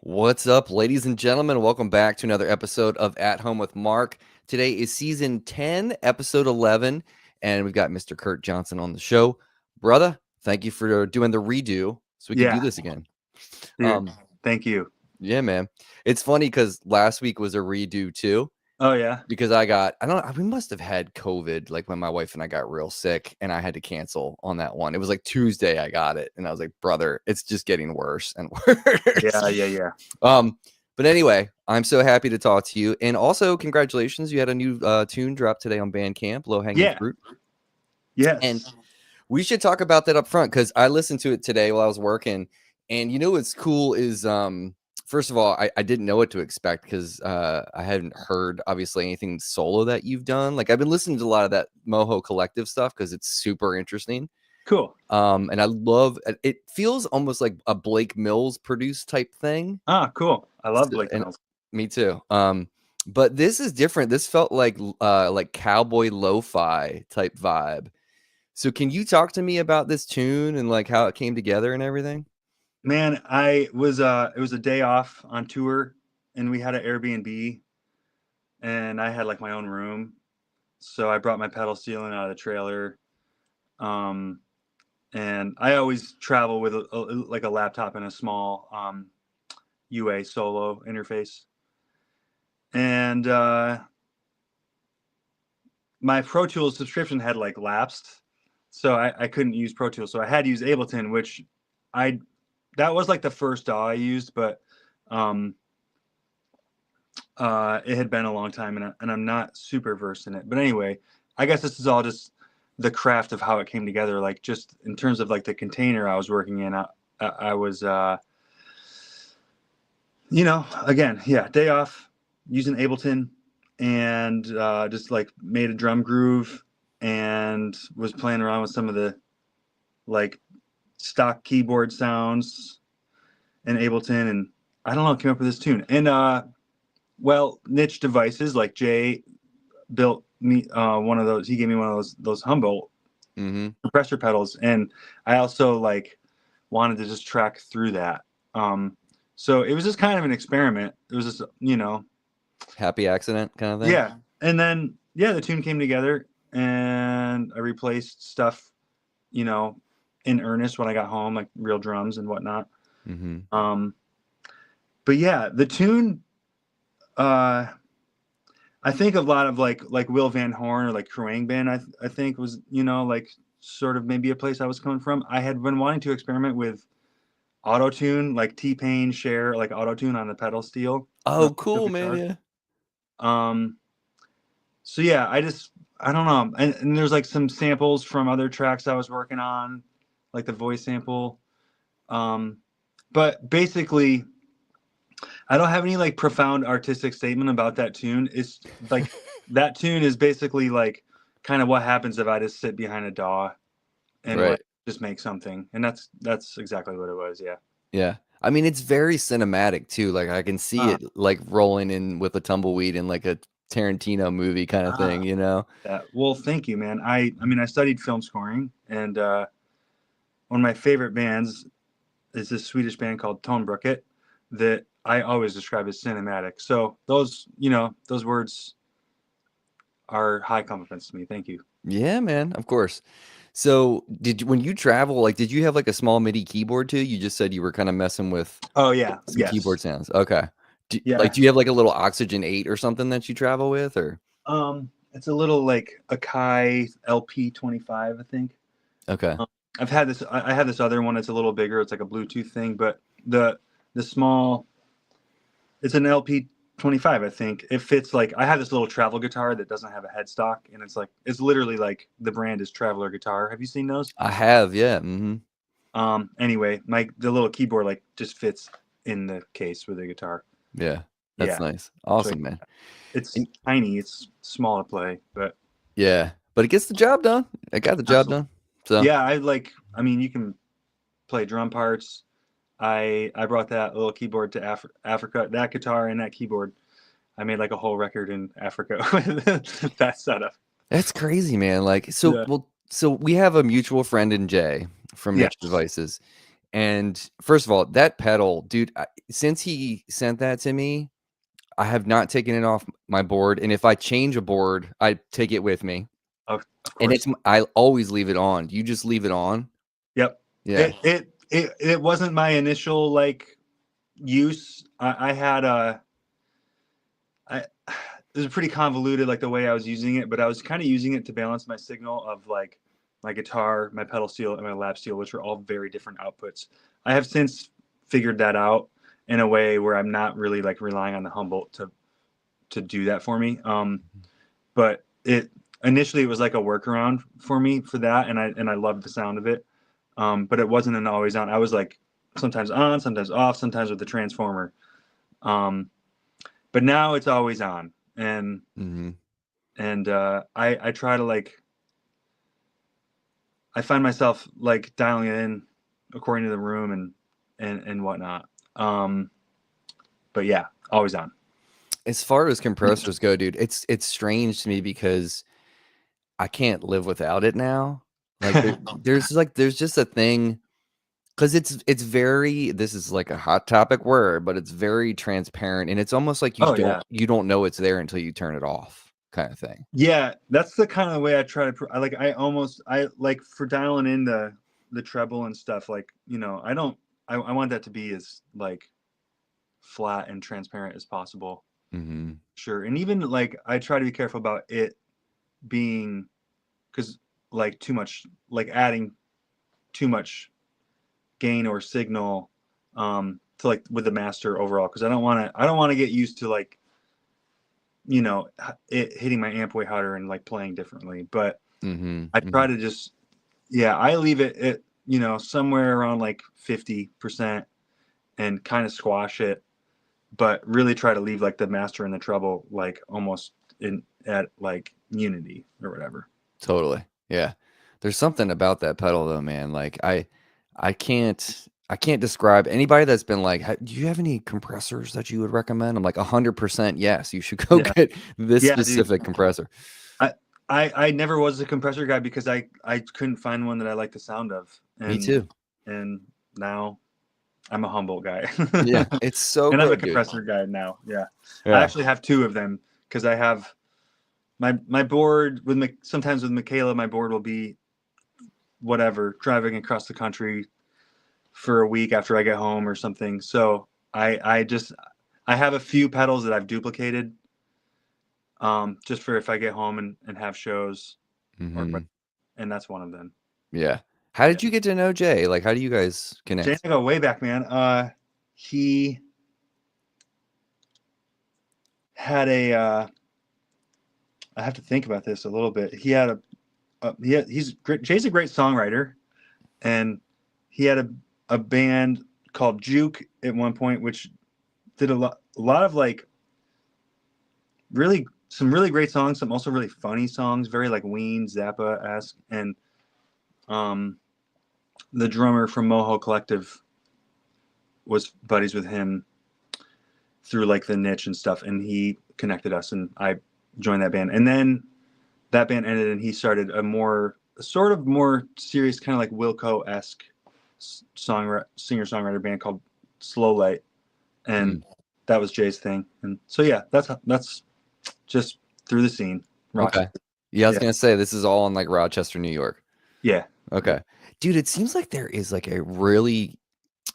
What's up, ladies and gentlemen? Welcome back to another episode of At Home with Mark. Today is season 10, episode 11, and we've got Mr. Kurt Johnson on the show. Brother, thank you for doing the redo so we can do this again. Dude, thank you. Yeah, man. It's funny because last week was a redo too. Oh, yeah? Because we must have had COVID, like when my wife and I got real sick and I had to cancel on that one. It was like Tuesday I got it. And I was like, brother, it's just getting worse and worse. Yeah. But anyway, I'm so happy to talk to you. And also, congratulations. You had a new tune drop today on Bandcamp, Low Hanging Fruit. Yes. And we should talk about that up front because I listened to it today while I was working. And you know what's cool is first of all, I didn't know what to expect because I hadn't heard obviously anything solo that you've done. Like I've been listening to a lot of that Moho collective stuff because it's super interesting. Cool. And I love it. Feels almost like a Blake Mills produced type thing. Ah, cool. I love Blake Mills. Me too. But this is different. This felt like cowboy lo-fi type vibe. So can you talk to me about this tune and like how it came together and everything? Man, it was a day off on tour and we had an Airbnb and I had like my own room. So I brought my pedal steel in out of the trailer. And I always travel with like a laptop and a small UA solo interface. And my Pro Tools subscription had like lapsed. So I couldn't use Pro Tools. So I had to use Ableton, which that was like the first DAW I used, but it had been a long time and I'm not super versed in it. But anyway, I guess this is all just the craft of how it came together. Like just in terms of like the container I was working in, I was, again, day off using Ableton and just like made a drum groove and was playing around with some of the like stock keyboard sounds in Ableton, and I don't know, came up with this tune. And Niche Devices, like Jay built me one of those. He gave me one of those Humboldt compressor pedals, and I also like wanted to just track through that. So it was just kind of an experiment. It was just happy accident kind of thing. Yeah, and then the tune came together, and I replaced stuff, in earnest when I got home, like real drums and whatnot. But yeah, the tune, I think a lot of like Will Van Horn or like Kruang Band, I think was, like sort of maybe a place I was coming from. I had been wanting to experiment with auto-tune, like T-Pain, Cher, like auto-tune on the pedal steel. Oh, cool, man. Yeah. So yeah, I don't know. And there's like some samples from other tracks I was working on, like the voice sample. But basically I don't have any like profound artistic statement about that tune. It's like that tune is basically like kind of what happens if I just sit behind a DAW and like, just make something. And that's exactly what it was. Yeah. Yeah. I mean, it's very cinematic too. Like I can see it like rolling in with a tumbleweed in like a Tarantino movie kind of thing, Yeah. Well, thank you, man. I mean, I studied film scoring, and one of my favorite bands is this Swedish band called Tone Brookett that I always describe as cinematic. So those words are high compliments to me. Thank you. Yeah, man. Of course. So when you travel, like, did you have like a small MIDI keyboard too? You just said you were kind of messing with some keyboard sounds. Okay. Do you have like a little Oxygen 8 or something that you travel with, or? It's a little like Akai LP25, I think. Okay. I have this other one that's a little bigger. It's like a Bluetooth thing, but the small, it's an LP25, I think. It fits like, I have this little travel guitar that doesn't have a headstock, and it's literally like the brand is Traveler Guitar. Have you seen those? I have, yeah. Anyway, the little keyboard like just fits in the case with the guitar. Yeah, that's nice. Awesome, man. It's tiny. It's small to play, but yeah, but it gets the job done. It got the job done. So yeah, I mean, you can play drum parts. I brought that little keyboard to Africa. That guitar and that keyboard, I made like a whole record in Africa with that setup. That's crazy, man. Like, so we have a mutual friend in Jay from Niche Devices, And first of all, that pedal, dude, since he sent that to me, I have not taken it off my board. And if I change a board, I take it with me. Of And course. I always leave it on. Do you just leave it on? Yep. Yeah. It wasn't my initial like use. I had a I it was pretty convoluted like the way I was using it, but I was kind of using it to balance my signal of like my guitar, my pedal steel, and my lap steel, which are all very different outputs. I have since figured that out in a way where I'm not really like relying on the Humboldt to do that for me. But it initially it was like a workaround for me for that, and I loved the sound of it. But it wasn't an always on. I was like sometimes on, sometimes off, sometimes with the transformer. But now it's always on, and Mm-hmm. I try to like I find myself like dialing it in according to the room and whatnot. But yeah, always on. As far as compressors go, dude, it's strange to me because I can't live without it now. Like there's just a thing because it's very, this is like a hot topic word, but it's very transparent and it's almost like Oh yeah, you don't know it's there until you turn it off, kind of thing. yeah. That's the kind of way I try to. I like for dialing in the treble and stuff. Like I don't. I want that to be as like flat and transparent as possible. Mm-hmm. Sure, and even like I try to be careful about it being because like too much like adding too much gain or signal to like with the master overall because I don't want to get used to like it hitting my amp way harder and like playing differently, but Mm-hmm. I Mm-hmm. try to just I leave it at somewhere around like 50% and kind of squash it, but really try to leave like the master and the treble like almost in at like unity or whatever. Totally. Yeah. There's something about that pedal though, man. Like I can't describe anybody that's been like, Do you have any compressors that you would recommend?" I'm like 100% yes, you should go Yeah, get this yeah, dude. specific compressor. I I never was a compressor guy because I couldn't find one that I liked the sound of, Me and too. now I'm a Humboldt guy, Yeah, it's so and I'm a good, dude. compressor guy now. Yeah, I Yeah. actually have two of them because I have my board with sometimes with Mikaela, my board will be whatever driving across the country for a week after I get home or something. So I have a few pedals that I've duplicated just for if I get home and have shows or Mhm. and that's one of them. Yeah. How Yeah. did you get to know Jay? Like, how do you guys Jay and connect? I go way back, man. He had I have to think about this a little bit. He had he's great. Jay's a great songwriter, and he had a band called Juke at one point, which did a lot of like some really great songs, some also really funny songs, very like Ween Zappa esque, and um, the drummer from Moho Collective was buddies with him through like the niche and stuff, and he connected us, and I joined that band, and then that band ended, and he started a sort of more serious, kind of like Wilco esque singer songwriter band called Slow Light, and Mm, that was Jay's thing, and so yeah, that's just through the scene, okay. Rochester. Yeah, I was Yeah, gonna say this is all in like Rochester, New York. yeah, yeah. Okay. Dude, it seems like there is like a really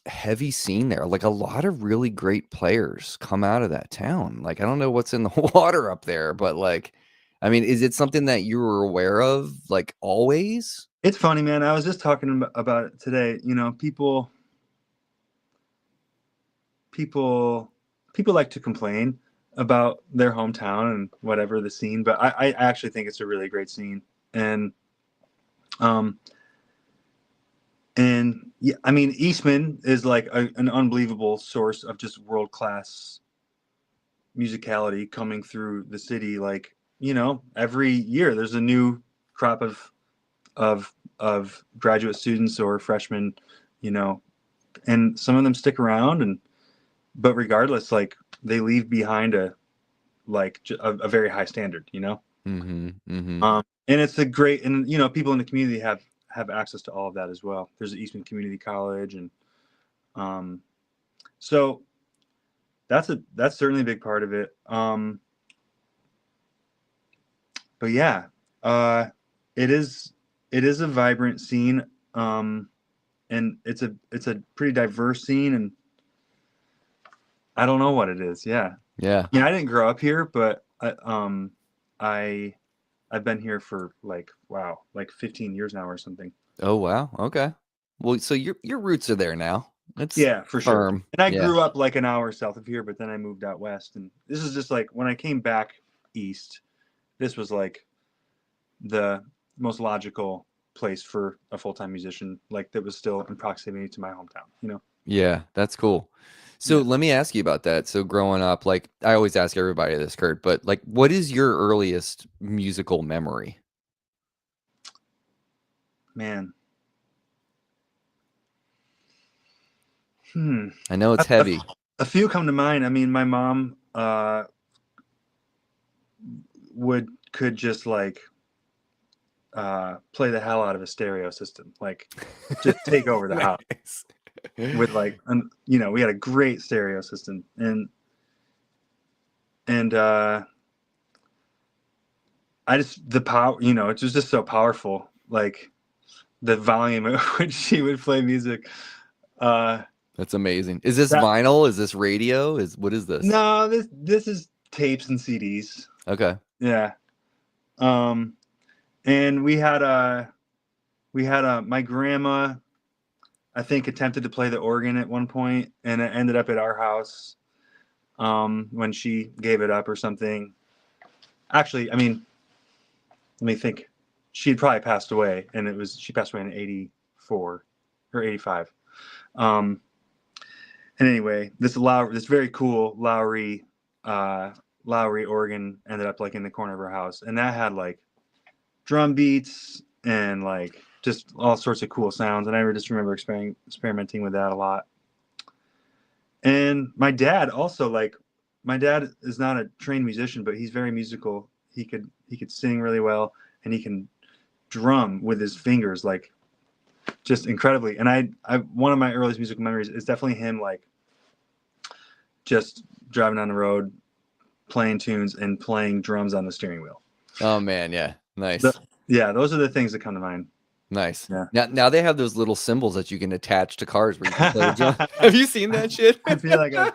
heavy scene there. Like a lot of really great players come out of that town. Like I don't know what's in the water up there, but like I mean, is it something that you were aware of like always? It's funny, man. I was just talking about it today. People people like to complain about their hometown and whatever the scene, but I actually think it's a really great scene. And um and yeah, I mean Eastman is like an unbelievable source of just world class musicality coming through the city. Like every year there's a new crop of graduate students or freshmen, you know, and some of them stick around but regardless, like they leave behind a very high standard. Mm-hmm. Mm-hmm. And it's a great, and people in the community have access to all of that as well. There's the Eastman Community College, and So that's certainly a big part of it. But yeah, it is a vibrant scene, and it's a pretty diverse scene, and I don't know what it is. Yeah, Yeah. I didn't grow up here, but I I've been here for like 15 years now or something. Oh wow. Okay. Well, so your roots are there now. It's Yeah, for sure. firm. And I Yeah. grew up like an hour south of here, but then I moved out west, and this is just like when I came back east, this was like the most logical place for a full-time musician, like that was still in proximity to my hometown, you know? Yeah, that's cool. So Yeah. let me ask you about that. So growing up, like I always ask everybody this, Kurt, but like what is your earliest musical memory? Man. I know it's A, heavy. a few come to mind. I mean, my mom could just like play the hell out of a stereo system, like just take over the house Nice. with like, you know, we had a great stereo system, and I just, the power, you know, it was just so powerful, like the volume at which she would play music. That's amazing. Is this That vinyl? Is this radio? What is this? No, this is tapes and CDs. Okay. Yeah. And we had a my grandma, I think, attempted to play the organ at one point, and it ended up at our house when she gave it up or something. Actually, I mean, let me think. She had probably passed away, and she passed away in 84 or 85. And anyway, this very cool Lowry organ ended up like in the corner of her house, and that had like drum beats and like just all sorts of cool sounds. And I just remember experimenting with that a lot. And my dad also, like, my dad is not a trained musician, but he's very musical. He could sing really well, and he can drum with his fingers, like just incredibly. And I one of my earliest musical memories is definitely him, like just driving on the road, playing tunes and playing drums on the steering wheel. Oh man, yeah. Nice. Yeah, those are the things that come to mind. Nice. Yeah. Now they have those little symbols that you can attach to cars where you can play the drum. Have you seen that shit? I feel like I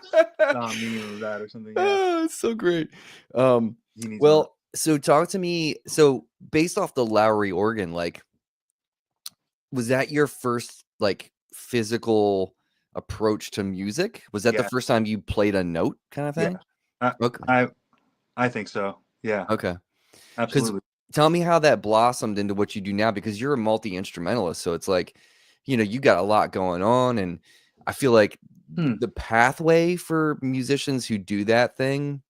saw a meme of that or something. Yeah. Oh, it's so great. He needs one. Well, so talk to me. So based off the Lowry organ, like, was that your first like physical approach to music? Was that the Yeah. first time you played a note kind of thing? Okay. I think so. Yeah. Okay. Absolutely. Tell me how that blossomed into what you do now, because you're a multi-instrumentalist. So it's like, you know, you got a lot going on. And I feel like the pathway for musicians who do that thing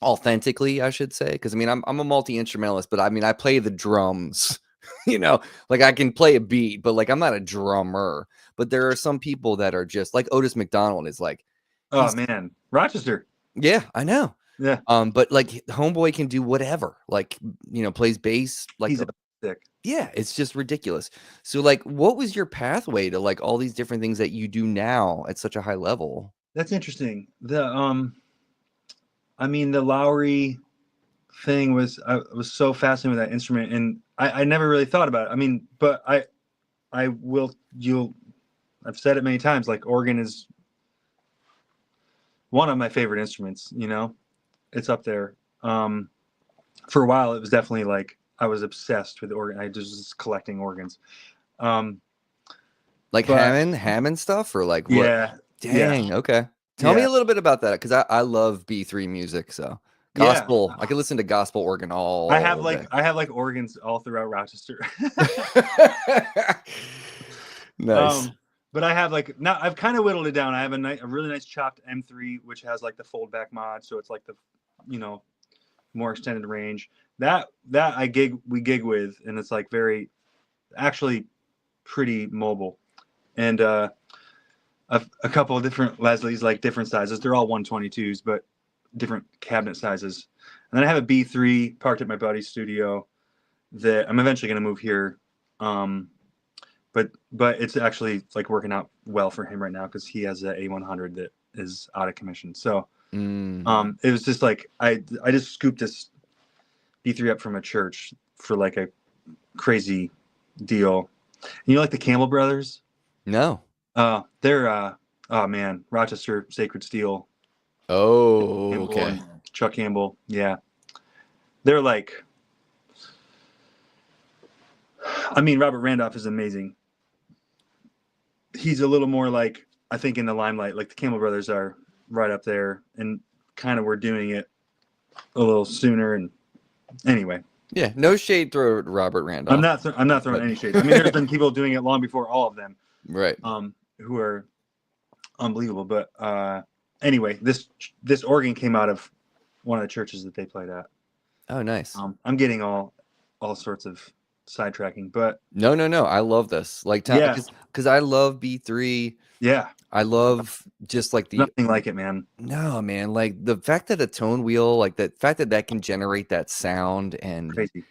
authentically, I should say, because I mean, I'm a multi-instrumentalist, but I mean, I play the drums, you know, like I can play a beat, but like I'm not a drummer. But there are some people that are just like Otis McDonald is like, oh man, Rochester. yeah, I know. Yeah. But like Homeboy can do whatever, like, you know, plays bass, like He's sick. yeah, it's just ridiculous. So like, what was your pathway to like all these different things that you do now at such a high level? That's interesting. I mean, the Lowry thing was, I was so fascinated with that instrument, and I never really thought about it. I mean, but I've said it many times, like organ is one of my favorite instruments, you know, it's up there. For a while, it was definitely like I was obsessed with organ. I just collecting organs. Like Hammond stuff, or like what? Yeah. Dang. Yeah. Okay. Tell me a little bit about that, because I love B3 music. So gospel, I can listen to gospel organ all. I have like organs all throughout Rochester. Nice. But I have like, now I've kind of whittled it down. I have a really nice chopped M3, which has like the fold back mod, so it's like the, you know, more extended range. That we gig with, and it's like very, actually pretty mobile. And a couple of different Leslie's, like different sizes. They're all 122s, but different cabinet sizes. And then I have a B3 parked at my buddy's studio that I'm eventually going to move here. But it's actually like working out well for him right now because he has a A100 that is out of commission. So Mm. it was just like I just scooped this B3 up from a church for like a crazy deal. And like the Campbell brothers? No. They're oh man, Rochester Sacred Steel. Oh, Campbell okay. and Chuck Campbell. Yeah. They're like, I mean, Robert Randolph is amazing. He's a little more like, I think, in the limelight. Like the Campbell brothers are right up there and kind of were doing it a little sooner. And anyway, Yeah, no shade through Robert I'm Randolph. not throwing But any shade. I mean, there's been people doing it long before all of them, right. who are unbelievable. But anyway, this organ came out of one of the churches that they played at. Oh, nice. I'm getting all sorts of sidetracking, but No. I love this. Like, yeah, because I love B3. yeah, I love just like the nothing like it, man. no, man. Like the fact that a tone wheel, like the fact that can generate that sound and Crazy.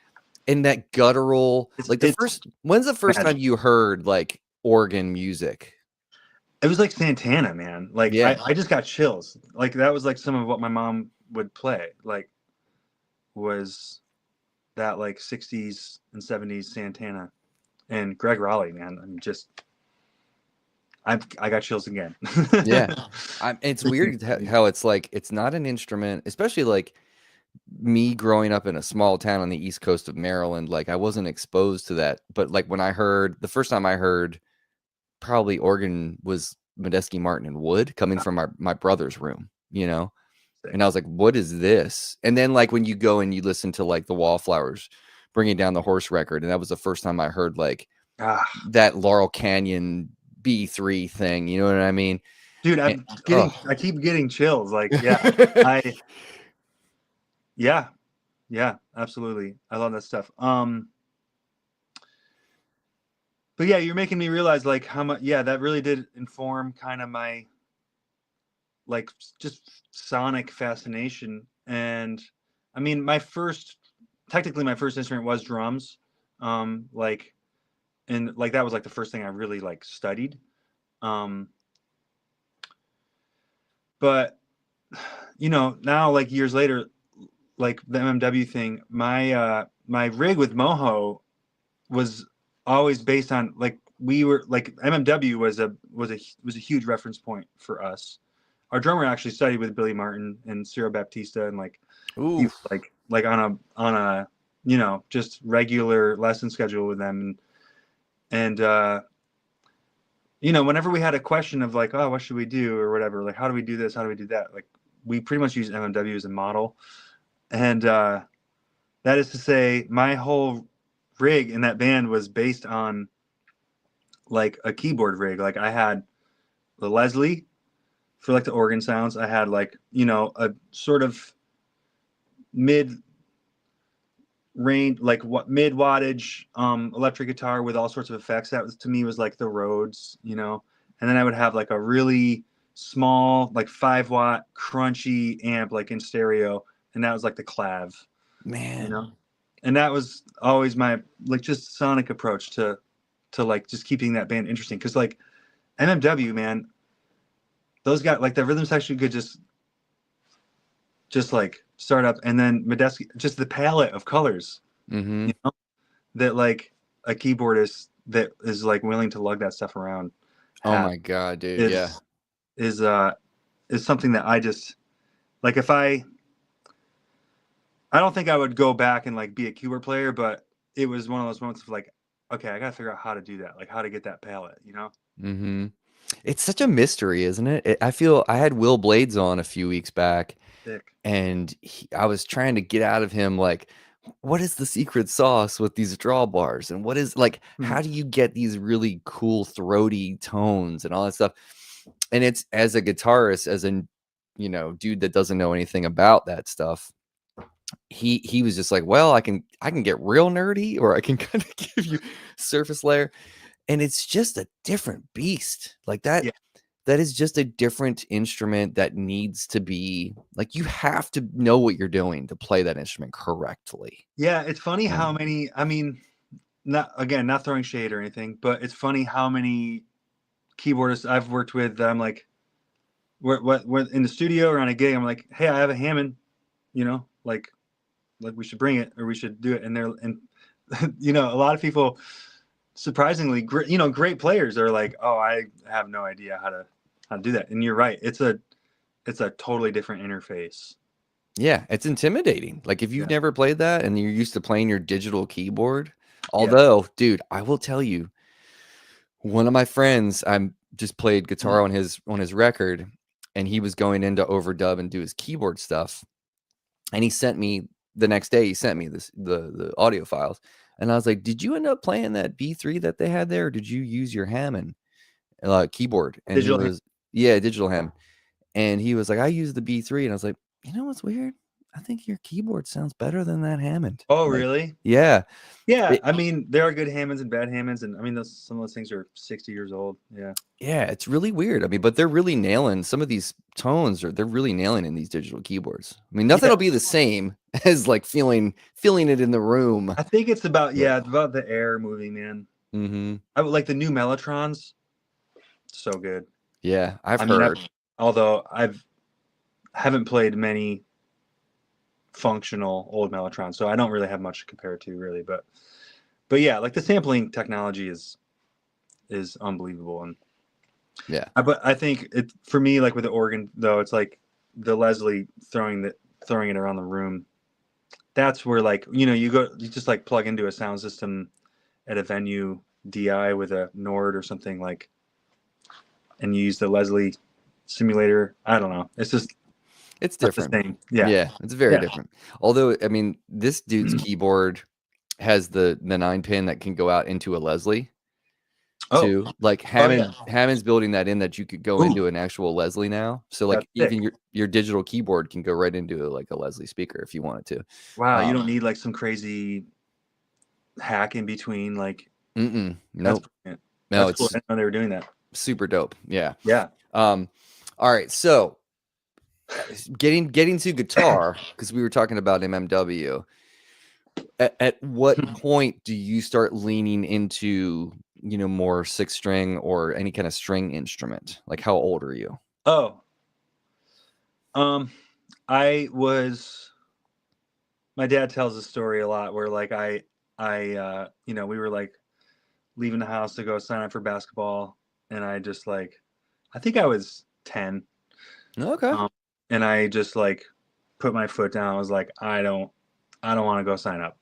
that guttural. Like when's the first magic. time you heard like organ music? It was like Santana, man. Like Yeah. I just got chills. Like that was like some of what my mom would play. Like was that like 60s and 70s Santana and Greg Raleigh, man. I'm just I got chills again. Yeah. It's weird how it's like it's not an instrument, especially like me growing up in a small town on the east coast of Maryland. Like I wasn't exposed to that, but like when I heard the first time I heard probably organ was Medeski Martin and Wood coming from my brother's room, you know. And I was like, what is this? And then like when you go and you listen to like the Wallflowers bringing down the horse record, and that was the first time I heard like that Laurel Canyon B3 thing, you know what I mean? Dude, I keep getting chills. Like, yeah, absolutely. I love that stuff. But yeah, you're making me realize like how much, that really did inform kind of my like just sonic fascination. And I mean, technically my first instrument was drums. Like, and like that was like the first thing I really like studied. But now like years later, like the MMW thing, my rig with Moho was always based on like we were like MMW was a huge reference point for us. Our drummer actually studied with Billy Martin and Ciro Baptista, and like he was like on a just regular lesson schedule with them, and whenever we had a question of like, oh, what should we do or whatever, like how do we do this, how do we do that, like we pretty much use MMW as a model. And that is to say my whole rig in that band was based on like a keyboard rig. Like I had the Leslie for like the organ sounds. I had like, a sort of mid range, like mid wattage electric guitar with all sorts of effects. That was, to me, was like the Rhodes, and then I would have like a really small, like 5-watt crunchy amp, like in stereo. And that was like the clav, man. And that was always my like just sonic approach to like just keeping that band interesting. Cause like MMW, man, those guys, like the rhythm section could just like start up, and then Medeski, just the palette of colors, that like a keyboardist that is like willing to lug that stuff around. Oh my God, dude. Is something that I just like. If I don't think I would go back and like be a keyboard player, but it was one of those moments of like, okay, I got to figure out how to do that, like how to get that palette, It's such a mystery, isn't it? I feel I had Will Blades on a few weeks back. Sick. And I was trying to get out of him like, what is the secret sauce with these drawbars, and what is like, how do you get these really cool throaty tones and all that stuff? And it's, as a guitarist, as a dude that doesn't know anything about that stuff, he was just like, well, I can get real nerdy, or I can kind of give you surface layer, and it's just a different beast like that. Yeah. That is just a different instrument that needs to be like, you have to know what you're doing to play that instrument correctly. Yeah, it's funny how many, I mean, not throwing shade or anything, but it's funny how many keyboardists I've worked with that I'm like, what in the studio or on a gig, I'm like, hey, I have a Hammond, you know, like we should bring it or we should do it. And you know, a lot of people, surprisingly, great players are like, oh, I have no idea how to do that. And you're right. It's a totally different interface. Yeah, it's intimidating. Like if you've Yeah. never played that and you're used to playing your digital keyboard, Yeah. although, dude, I will tell you, one of my friends, I just played guitar on his record, and he was going in to overdub and do his keyboard stuff. And he sent me the next day, he sent me the audio files. And I was like, did you end up playing that B3 that they had there? Or did you use your Hammond keyboard? And he Digital. was, yeah, digital Hammond. And he was like, I used the B3. And I was like, you know what's weird? I think your keyboard sounds better than that Hammond. Oh, Like, really? yeah. Yeah. I mean, there are good Hammonds and bad Hammonds. And I mean, some of those things are 60 years old. Yeah. Yeah, it's really weird. I mean, but they're really nailing some of these tones, or they're really nailing in these digital keyboards. I mean, nothing will be the same as like feeling it in the room. I think it's about it's about the air moving, man. Mm-hmm. I would like the new Mellotrons. So good. Yeah, I've heard. Although haven't played many functional old Mellotrons, so I don't really have much to compare it to, really. But yeah, like the sampling technology is unbelievable. And yeah, but I think it, for me, like with the organ though, it's like the Leslie throwing it around the room. That's where, like, you know, you just like plug into a sound system at a venue DI with a Nord or something, like, and you use the Leslie simulator. I don't know. It's just, it's different. The same. Yeah, it's very different. Although, I mean, this dude's keyboard has the 9-pin that can go out into a Leslie. Too. Like Hammond's building that in, that you could go into an actual Leslie now. So like even your digital keyboard can go right into like a Leslie speaker if you wanted to. Wow, you don't need like some crazy hack in between, like. Nope. No, it's cool. I didn't know they were doing that. Super dope. Yeah. All right, so getting to guitar, because we were talking about MMW. At what point do you start leaning into, you know, more 6-string or any kind of string instrument? Like, how old are you? My dad tells a story a lot where, like, I you know, we were like leaving the house to go sign up for basketball, and I just like, I think I was 10. Okay. And I just like put my foot down. I was like, I don't want to go sign up.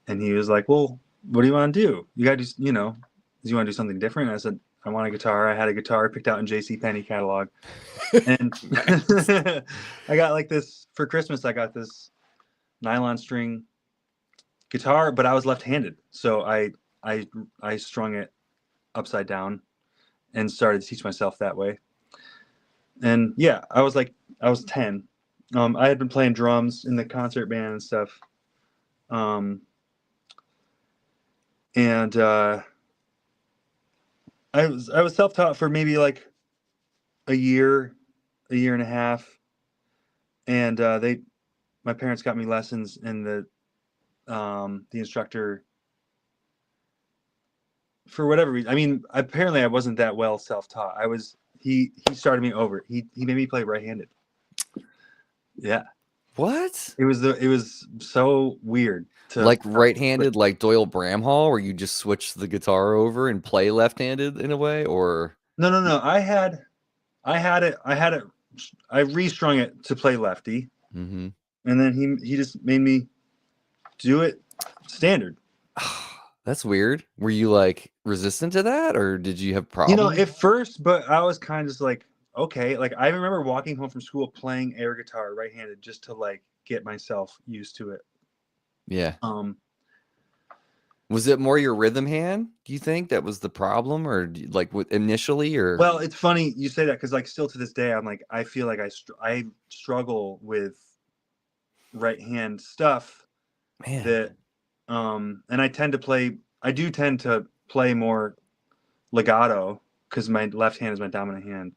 And he was like, well, what do you want to do? You got to, you know, do you want to do something different? And I said, I want a guitar. I had a guitar picked out in JCPenney catalog. And I got like this for Christmas. I got this nylon string guitar, but I was left-handed. So I strung it upside down and started to teach myself that way. And yeah, I was 10. I had been playing drums in the concert band and stuff. And I was self-taught for maybe like a year and a half. And my parents got me lessons, and the instructor, for whatever reason, I mean, apparently I wasn't that well self-taught. He started me over. He made me play right-handed. Yeah. What? It was so weird. Like right-handed, like Doyle Bramhall, where you just switch the guitar over and play left-handed in a way, or no. I had it. I restrung it to play lefty, and then he just made me do it standard. That's weird. Were you like resistant to that, or did you have problems? You know, at first, but I was kind of just like, okay. Like, I remember walking home from school playing air guitar right-handed just to like get myself used to it. Yeah. Was it more your rhythm hand? Do you think that was the problem, or like initially, or? Well, it's funny you say that, because like still to this day, I'm like, I feel like I struggle with right hand stuff. Man. That, and I do tend to play more legato because my left hand is my dominant hand.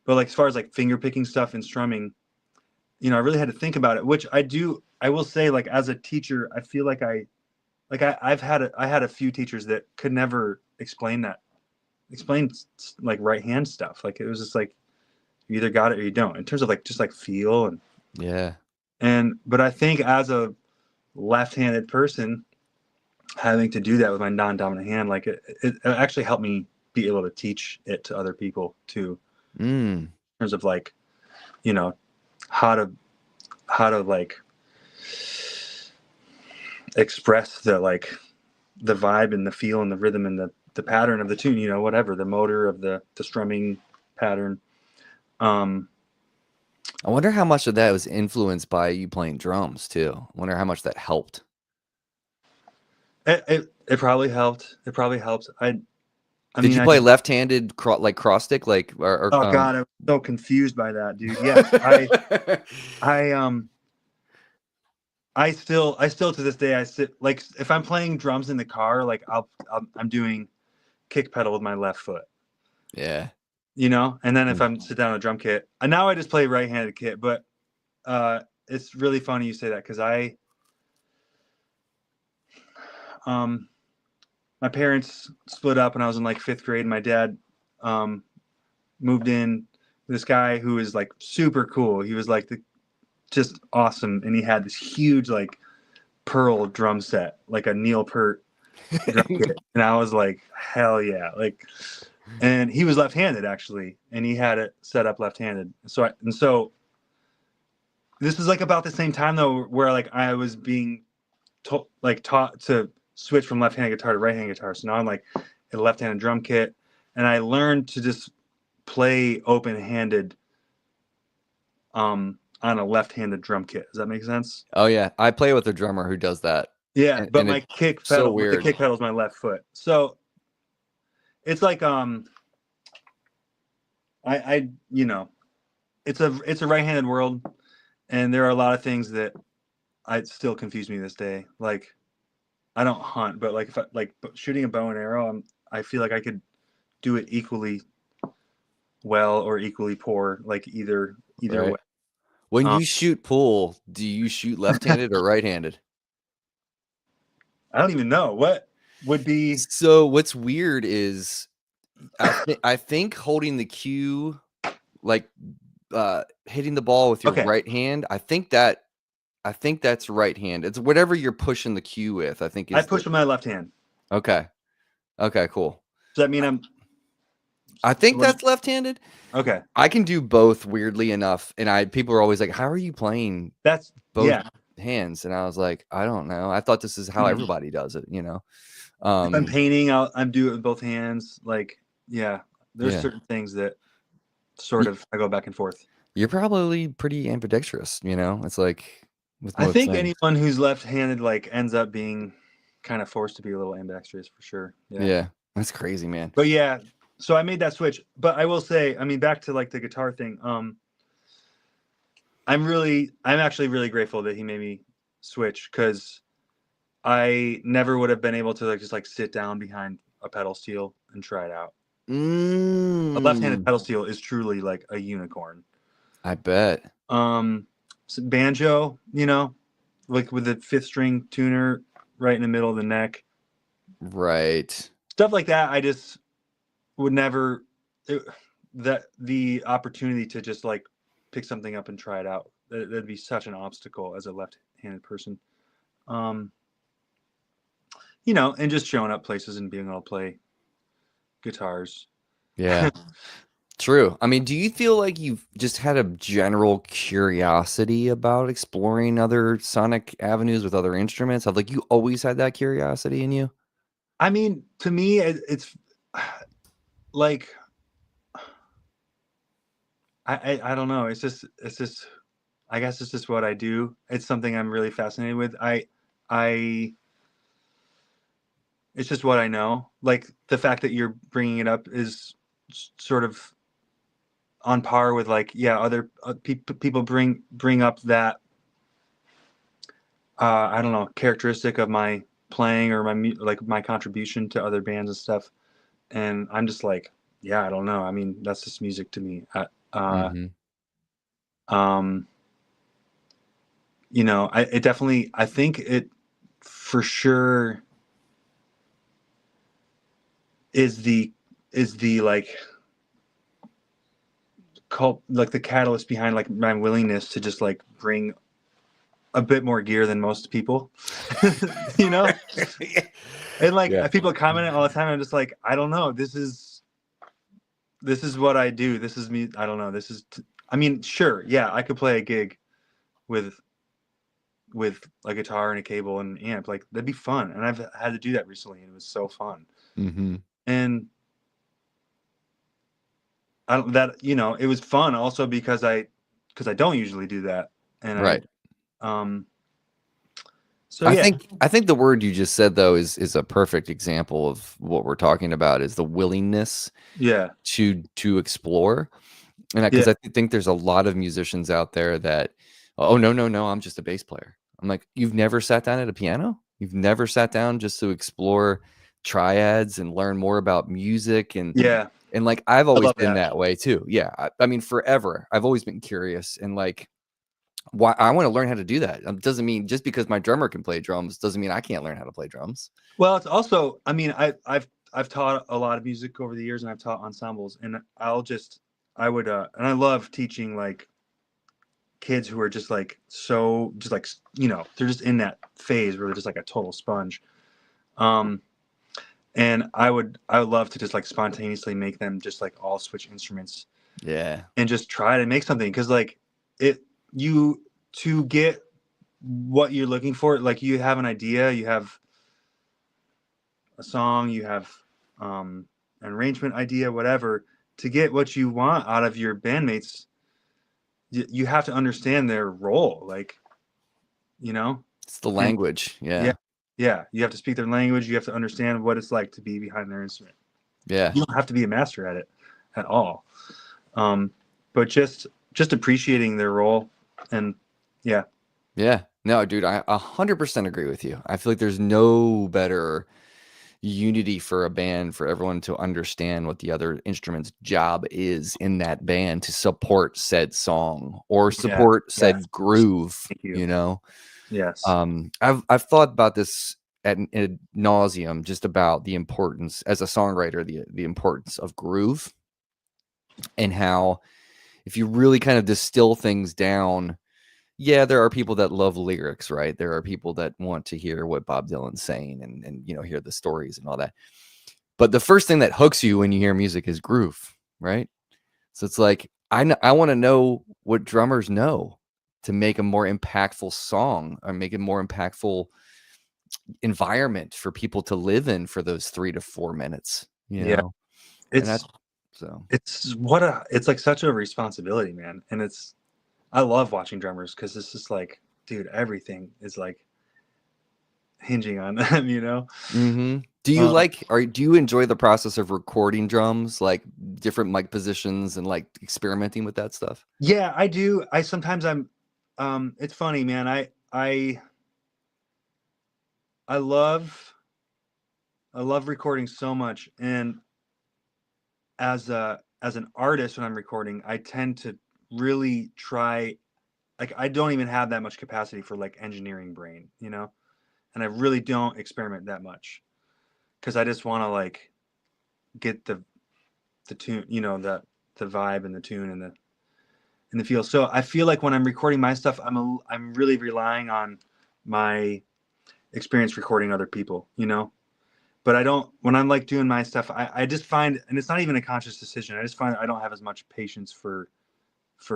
But like as far as like finger picking stuff and strumming, you know, I really had to think about it, which I do. I will say, like, as a teacher, I feel like I had a few teachers that could never explain that explain like right hand stuff. Like it was just like you either got it or you don't. In terms of like just like feel Yeah. but I think as a left-handed person, having to do that with my non-dominant hand, like it actually helped me be able to teach it to other people too. Mm. In terms of like, you know, how to like express the like the vibe and the feel and the rhythm and the pattern of the tune, you know, whatever, the motor of the strumming pattern. I wonder how much of that was influenced by you playing drums too. I wonder how much that helped. It probably helped. It probably helped. I Did mean, you I play just, left-handed like cross stick, like oh God, I was so confused by that, dude. Yes, I I still to this day I sit like if I'm playing drums in the car, like I'm doing kick pedal with my left foot, Yeah. you know, and then if Mm. I'm sit down on a drum kit, and now I just play right-handed kit, but it's really funny you say that because um my parents split up when I was in like 5th grade. And my dad um moved in this guy who was like super cool. He was like just awesome, and he had this huge like pearl drum set, like a Neil Peart drum kit, and I was like, hell yeah, like. And he was left-handed actually, and he had it set up left-handed. So this is like about the same time though, where like I was being taught to switch from left-handed guitar to right-handed guitar. So now I'm like a left-handed drum kit, and I learned to just play open-handed on a left-handed drum kit. Does that make sense? Oh yeah, I play with a drummer who does that, Yeah, but and my it's kick so pedal, the weird. kick pedal is my left foot. So it's like I you know, it's a right-handed world, and there are a lot of things that I still confuse me this day. Like I don't hunt, but like if I like shooting a bow and arrow, I feel like I could do it equally well or equally poor, like either Right. way. When Um, you shoot pool, do you shoot left-handed or right-handed? I don't even know what would be. So what's weird is I think holding the cue, like hitting the ball with your Okay, right hand, I think that's right hand. It's whatever you're pushing the cue with, I think I is the push with my left hand. okay. Okay, cool. Does that mean I'm? I So think what? that's left-handed. Okay, I can do both weirdly enough. And people are always like, how are you playing that's both yeah. hands? And I was like, I don't know. I thought this is how Mhm. everybody does it, you know? If I'm painting, I'm do it with both hands. Like yeah, there's Yeah. certain things that sort of I go back and forth. You're probably pretty ambidextrous, you know? It's like with I most think things. anyone who's left-handed like ends up being kind of forced to be a little ambidextrous for sure. Yeah. Yeah. That's crazy, man. But yeah, so I made that switch. But I will say, I mean, back to like the guitar thing. I'm actually really grateful that he made me switch because I never would have been able to like just like sit down behind a pedal steel and try it out. A left-handed Mm, pedal steel is truly like a unicorn. I bet. So banjo, you know, like with the fifth string tuner right in the middle of the neck, Right. stuff like that. I just would never that the opportunity to just like pick something up and try it out. That'd be such an obstacle as a left-handed person. Um, you know, and just showing up places and being able to play guitars. Yeah. True. I mean, do you feel like you've just had a general curiosity about exploring other sonic avenues with other instruments? Have like you always had that curiosity in you? I mean, to me, it's like I don't know. It's just I guess it's just what I do. It's something I'm really fascinated with. I it's just what I know. Like the fact that you're bringing it up is sort of on par with like yeah, other people bring up that I don't know characteristic of my playing or like my contribution to other bands and stuff. And I'm just like yeah, I don't know. I mean, that's just music to me. Mhm. Um, you know, it definitely. I think it for sure is is the like the catalyst behind like my willingness to just like bring a bit more gear than most people, you know. And like Yeah. people comment all the time. I'm just like, I don't know. This is what I do. This is me. I don't know. I mean, sure, yeah, I could play a gig with a guitar and a cable and an amp. Like that'd be fun. And I've had to do that recently, and it was so fun. Mm-hmm. And that it was fun also because I don't usually do that, and Right. so yeah, I think the word you just said though is a perfect example of what we're talking about, is the willingness yeah, to explore. And yeah, because I think there's a lot of musicians out there that, oh, no, I'm just a bass player. I'm like, you've never sat down at a piano? You've never sat down just to explore triads and learn more about music yeah. and like I've I always love been that. that way too. Yeah, I mean forever. I've always been curious and like why I want to learn how to do that. Doesn't mean just because my drummer can play drums doesn't mean I can't learn how to play drums. Well, it's also, I mean, I've taught a lot of music over the years, and I've taught ensembles, and I would, and I love teaching like kids who are just like just like they're just in that phase where they're just like a total sponge. And I would love to just like spontaneously make them just like all switch instruments Yeah. and just try to make something, because like you to get what you're looking for, like you have an idea, you have a song, you have an arrangement idea, whatever. To get what you want out of your bandmates, you have to understand their role, like you know It's the and language. yeah, Yeah. yeah, you have to speak their language, you have to understand what it's like to be behind their instrument. Yeah. You don't have to be a master at it at all, but just appreciating their role. And yeah, Yeah. No, dude, I 100% agree with you. I feel like there's no better unity for a band for everyone to understand what the other instrument's job is in that band to support said song or yeah, support yes, said groove, thank you, you know. yes, I've thought about this ad nauseum, just about the importance as a songwriter, the importance of groove, and how if you really kind of distill things down, yeah, there are people that love lyrics, right? There are people that want to hear what Bob Dylan's saying and hear the stories and all that. But the first thing that hooks you when you hear music is groove, right? So it's like I want to know what drummers know to make a more impactful song or make a more impactful environment for people to live in for those 3 to 4 minutes, yeah. And that's It's so it's like such a responsibility, man. And I love watching drummers because it's just like, dude, everything is like hinging on them, you know? Mhm. Do you Um, like or do you enjoy the process of recording drums, like different mic positions and like experimenting with that stuff? yeah, I do. I sometimes it's funny, man. I love I love recording so much, and as an artist when I'm recording, I tend to really try, like I don't even have that much capacity for like engineering brain, you know? And I really don't experiment that much because I just want to like get the tune, the vibe and the tune and the feel. So I feel like when I'm recording my stuff, I'm really relying on my experience recording other people, you know. But I don't, when I'm like doing my stuff, I just find, and it's not even a conscious decision. I just find I don't have as much patience for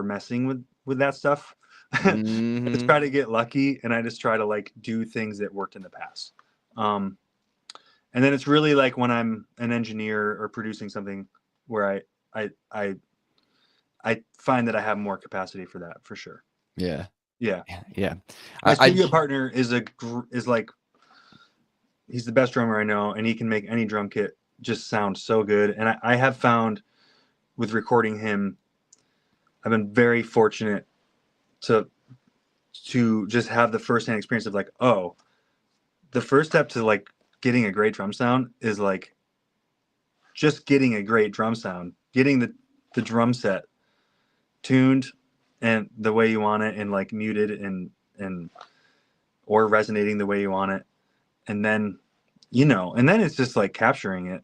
messing with that stuff. I just Mhm. try to get lucky, and I just try to like do things that worked in the past. Um, and then it's really like when I'm an engineer or producing something where I I I find that I have more capacity for that, for sure. Yeah. Yeah. Yeah, yeah. My I studio partner is like, he's the best drummer I know, and he can make any drum kit just sound so good. And I have found with recording him, I've been very fortunate to just have the firsthand experience of like, oh, the first step to like getting a great drum sound is like just getting a great drum sound, getting the drum set tuned and the way you want it, and like muted and or resonating the way you want it. And then and then it's just like capturing it.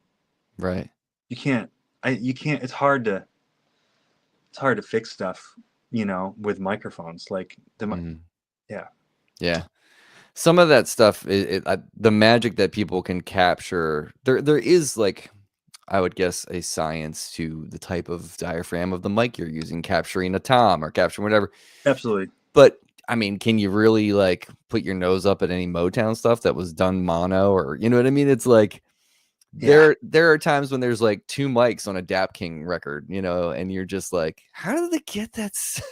Right. you can't. You can't. It's hard to fix stuff, with microphones. Like yeah, Yeah. Some of that stuff, the magic that people can capture, there is like, I would guess, a science to the type of diaphragm of the mic you're using, capturing a tom or capturing whatever. absolutely. But I mean, can you really like put your nose up at any Motown stuff that was done mono, or you know what I mean? It's like Yeah, there are times when there's like two mics on a Dap King record, and you're just like, how did they get that sound?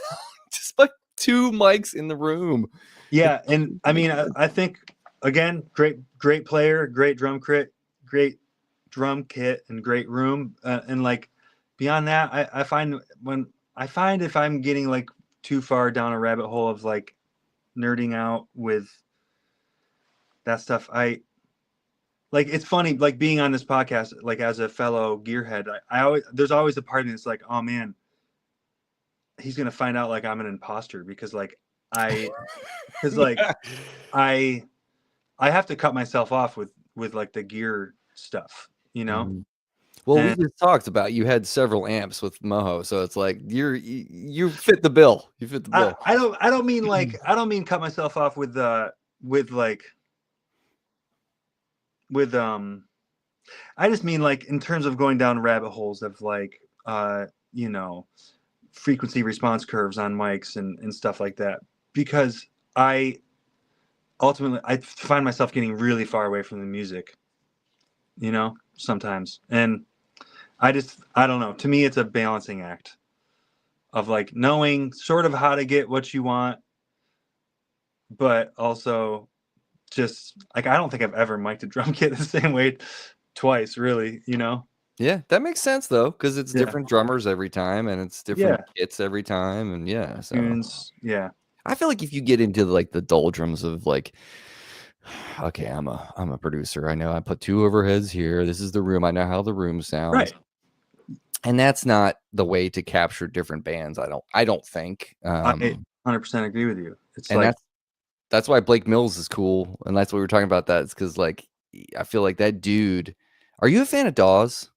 Just like two mics in the room. yeah. And It's I so mean, good. I think again, great player, great drum kit, and great room. And like beyond that, I find if I'm getting like too far down a rabbit hole of like nerding out with that stuff, like it's funny, like being on this podcast, like as a fellow gearhead, I always there's always a part of me that's like, oh man, he's gonna find out like I'm an imposter because like I because like I I have to cut myself off with like the gear stuff, Mhm. Well, we and just talked about you had several amps with Moho, so it's like you fit the bill. You fit the bill. I don't mean like I don't mean cut myself off with like with I just mean like in terms of going down rabbit holes of like you know frequency response curves on mics and stuff like that, because I ultimately I find myself getting really far away from the music, sometimes. And I don't know, to me it's a balancing act of like knowing sort of how to get what you want, but also just like I don't think I've ever mic'd a drum kit the same way twice, really. Yeah, that makes sense though, because it's Yeah. different drummers every time, and it's different Yeah. kits every time, and yeah. So Tunes. Yeah. I feel like if you get into like the doldrums of like, okay, I'm a producer. I know I put two overheads here. This is the room. I know how the room sounds. Right. And that's not the way to capture different bands. I don't think. I 100% agree with you. It's And like, that's why Blake Mills is cool. And that's what we were talking about. That it's because like I feel like that dude. Are you a fan of Dawes?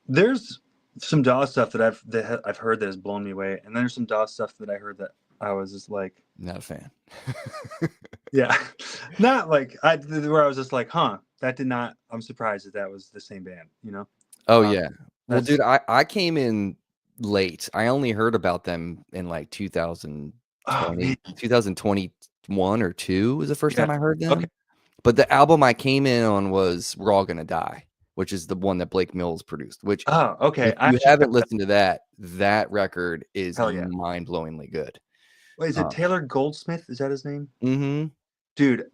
there's some DAW stuff that I've heard that has blown me away, and then there's some DAW stuff that I heard that I was just like, Not a fan. yeah, not like where I was just like, huh, that did not. I'm surprised that was the same band. Oh Uh, yeah. Well, that's dude, I came in late. I only heard about them in like oh man, 2021 or 2 was the first yeah, time I heard okay, them. But the album I came in on was We're All Gonna Die, which is the one that Blake Mills produced, which oh okay, if I you should check haven't that. listened to that, that record is Hell yeah. mind-blowingly good. Wait, is it Taylor Goldsmith? Is that his name? Mhm. Dude,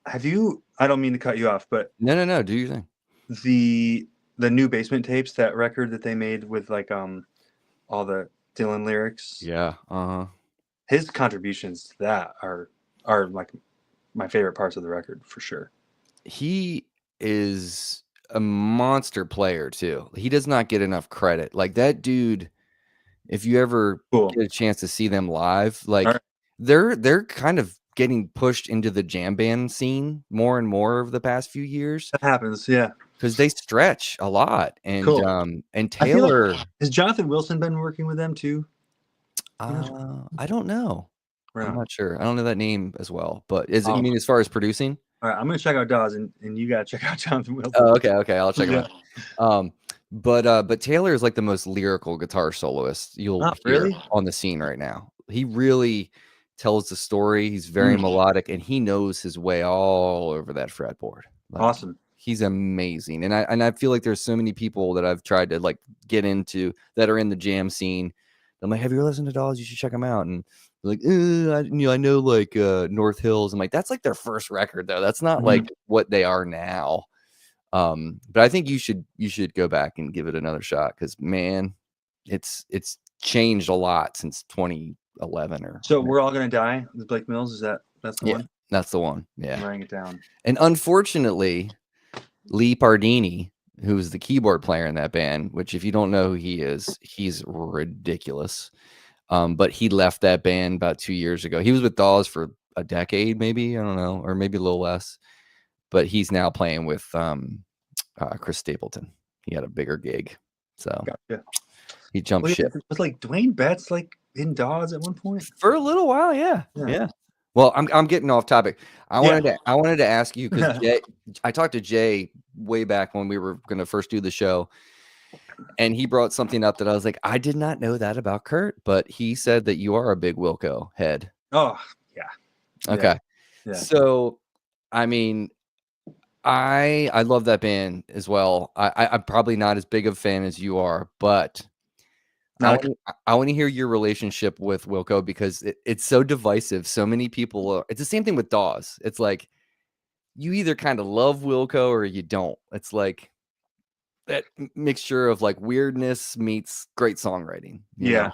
have you? I don't mean to cut you off, but No, do your thing. the the new Basement Tapes, that record that they made with like all the Dylan lyrics. Yeah, uh-huh. His contributions to that are like my favorite parts of the record for sure. He is a monster player too. He does not get enough credit. Like that dude, if you ever Cool. get a chance to see them live, All like right. they're kind of getting pushed into the jam band scene more and more over the past few years That happens. Yeah. because they stretch a lot. Cool. And I feel like Taylor, has Jonathan Wilson been working with them too? I don't know. Right I'm on. not sure. I don't know that name as well. But is it, you Oh, mean as far as producing? all right. I'm gonna check out Dawes, and you gotta check out Jonathan Wilson. Oh, okay, I'll check him Yeah. out. But Taylor is like the most lyrical guitar soloist you'll Oh, hear really? on the scene right now. He really tells the story. He's very Mm, melodic, and he knows his way all over that fretboard. Like awesome. he's amazing. And I feel like there's so many people that I've tried to like get into that are in the jam scene. I'm like, have you ever listened to Dolls? You should check them out. And they're like, I know like North Hills. I'm like, that's like their first record though. That's not like Mhm. what they are now. But I think you should go back and give it another shot because man, it's changed a lot since 2011 or So we're all gonna die with Blake Mills. That's the yeah, one? that's the one. I'm Yeah. writing it down. And unfortunately, Lee Pardini, who is the keyboard player in that band, which if you don't know who he is, he's ridiculous. But he left that band about 2 years ago. He was with Dawes for a decade, maybe, I don't know, or maybe a little less. But he's now playing with Chris Stapleton. he had a bigger gig, so Gotcha. he jumped Wait, ship was like Dwayne Betts like in Dawes at one point? for a little while. Yeah, Yeah. yeah. Well, I'm getting off topic. I wanted to ask you because I talked to Jay way back when we were going to first do the show, and he brought something up that I was like, I did not know that about Kurt, but he said that you are a big Wilco head. Oh, yeah. Okay. Yeah. So, I mean, I love that band as well. I'm probably not as big of a fan as you are, but I want to hear your relationship with Wilco because it's so divisive. So many people. It's the same thing with Dawes. It's like you either kind of love Wilco or you don't. It's like that mixture of like weirdness meets great songwriting. You know?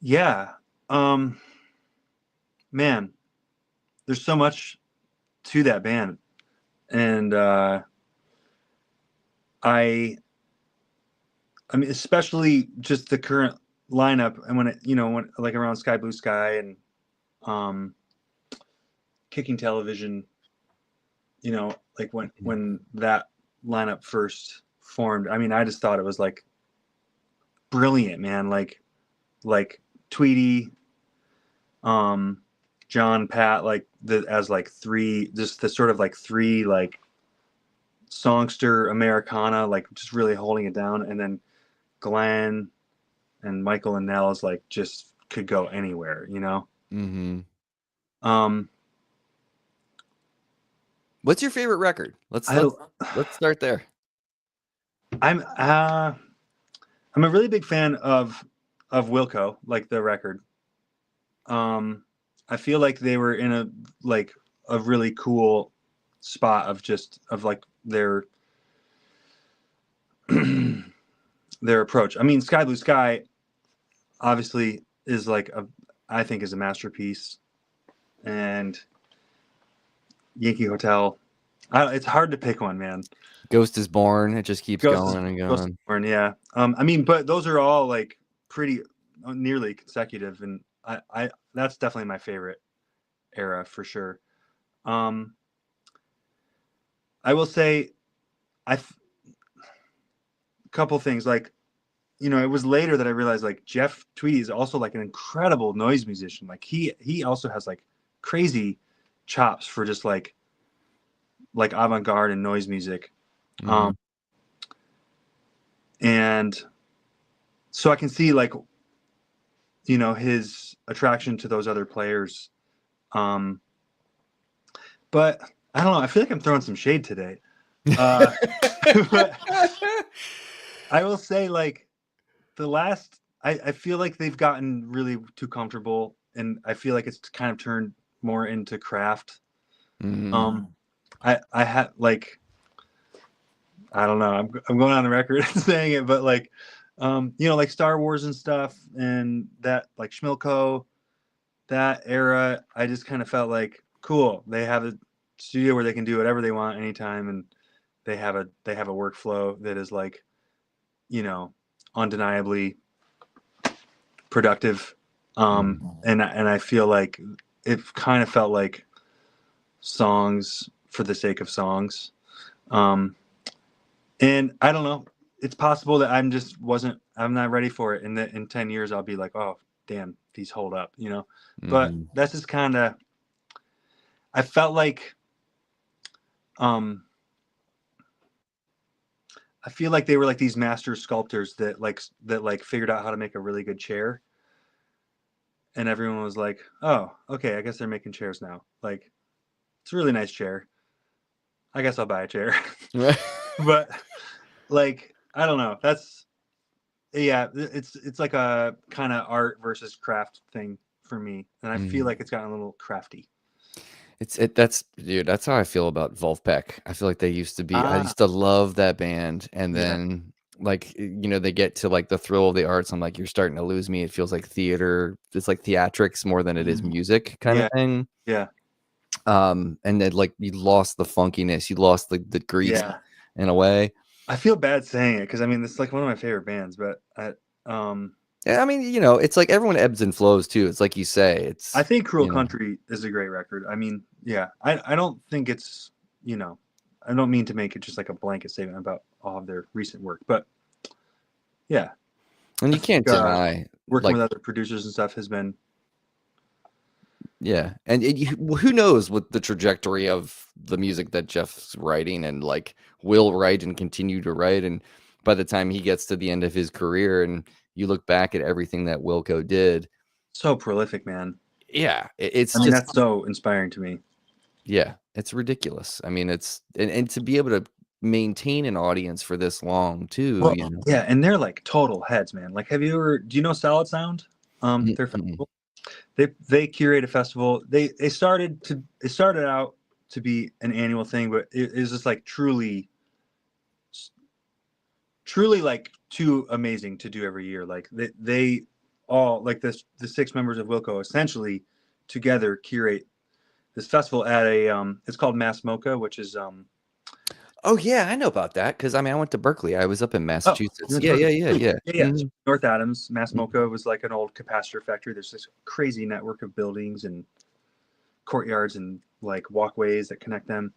Yeah. Man, there's so much to that band. And I mean, especially just the current lineup, and when when like around Sky Blue Sky and Kicking Television, like when that lineup first formed. I mean, I just thought it was like brilliant, man. Like Tweety, John, Pat, like as like three, just the sort of like three like songster Americana, like just really holding it down, and then Glenn and Michael and Nels like just could go anywhere, Mm-hmm. Um, What's your favorite record? Let's start there. I'm a really big fan of Wilco, like the record. I feel like they were in a really cool spot of like their their approach. I mean, Sky Blue Sky obviously is I think is a masterpiece, and Yankee Hotel. It's hard to pick one, man. Ghost is Born. It just keeps going and going. Ghost is Born, yeah. I mean, but those are all like pretty nearly consecutive, and I that's definitely my favorite era for sure. I will say, a couple things like, it was later that I realized like Jeff Tweedy is also like an incredible noise musician. Like he also has like crazy chops for just like avant-garde and noise music. Mm-hmm. And so I can see like, his attraction to those other players. But I don't know. I feel like I'm throwing some shade today. But I will say like I feel like they've gotten really too comfortable, and I feel like it's kind of turned more into craft. Mm-hmm. I had like, I don't know. I'm going on the record saying it, but like, like Star Wars and stuff, and that like Schmilko, that era, I just kind of felt like cool. They have a studio where they can do whatever they want anytime, and they have a workflow that is like, undeniably productive. And I feel like it kind of felt like songs for the sake of songs. And I don't know, it's possible that I'm not ready for it. And that in 10 years, I'll be like, oh, damn, these hold up, but that's just kind of, I felt like, I feel like they were like these master sculptors that figured out how to make a really good chair. And everyone was like, oh, okay, I guess they're making chairs now. Like, it's a really nice chair. I guess I'll buy a chair. But like, I don't know. It's like a kind of art versus craft thing for me. And I feel like it's gotten a little crafty. That's how I feel about Wolfpack. I feel like they used to be, I used to love that band. And then like, they get to like the thrill of the arts. I'm like, you're starting to lose me. It feels like theater. It's like theatrics more than it is music kind of thing. Yeah. And then like you lost the funkiness, you lost the grease in a way. I feel bad saying it because I mean it's like one of my favorite bands, but yeah, I mean, it's like everyone ebbs and flows too. It's like you say, I think Cruel Country is a great record. I mean, yeah, I don't think it's, I don't mean to make it just like a blanket statement about all of their recent work, but yeah, And I you can't think deny, working like, with other producers and stuff has been. yeah, and who knows what the trajectory of the music that Jeff's writing and like will write and continue to write, and by the time he gets to the end of his career and you look back at everything that Wilco did, So prolific, man. yeah, it's I mean, just, that's so inspiring to me. yeah, it's ridiculous. I mean, it's and to be able to maintain an audience for this long too, Well, you know. yeah, and they're like total heads, man. Like, have you ever? Do you know Solid Sound? Their Mm-mm. festival. They curate a festival. It started out to be an annual thing, but it is just like truly like too amazing to do every year. Like they all like the 6 members of Wilco essentially together curate this festival at a it's called Mass Mocha, which is Oh yeah, I know about that because I mean I went to Berkeley. I was up in oh, you Massachusetts. went to Yeah, yeah, Berkeley. yeah, yeah. Yeah, yeah. So North Adams, Mass Mhm. Mocha was like an old capacitor factory. There's this crazy network of buildings and courtyards and like walkways that connect them.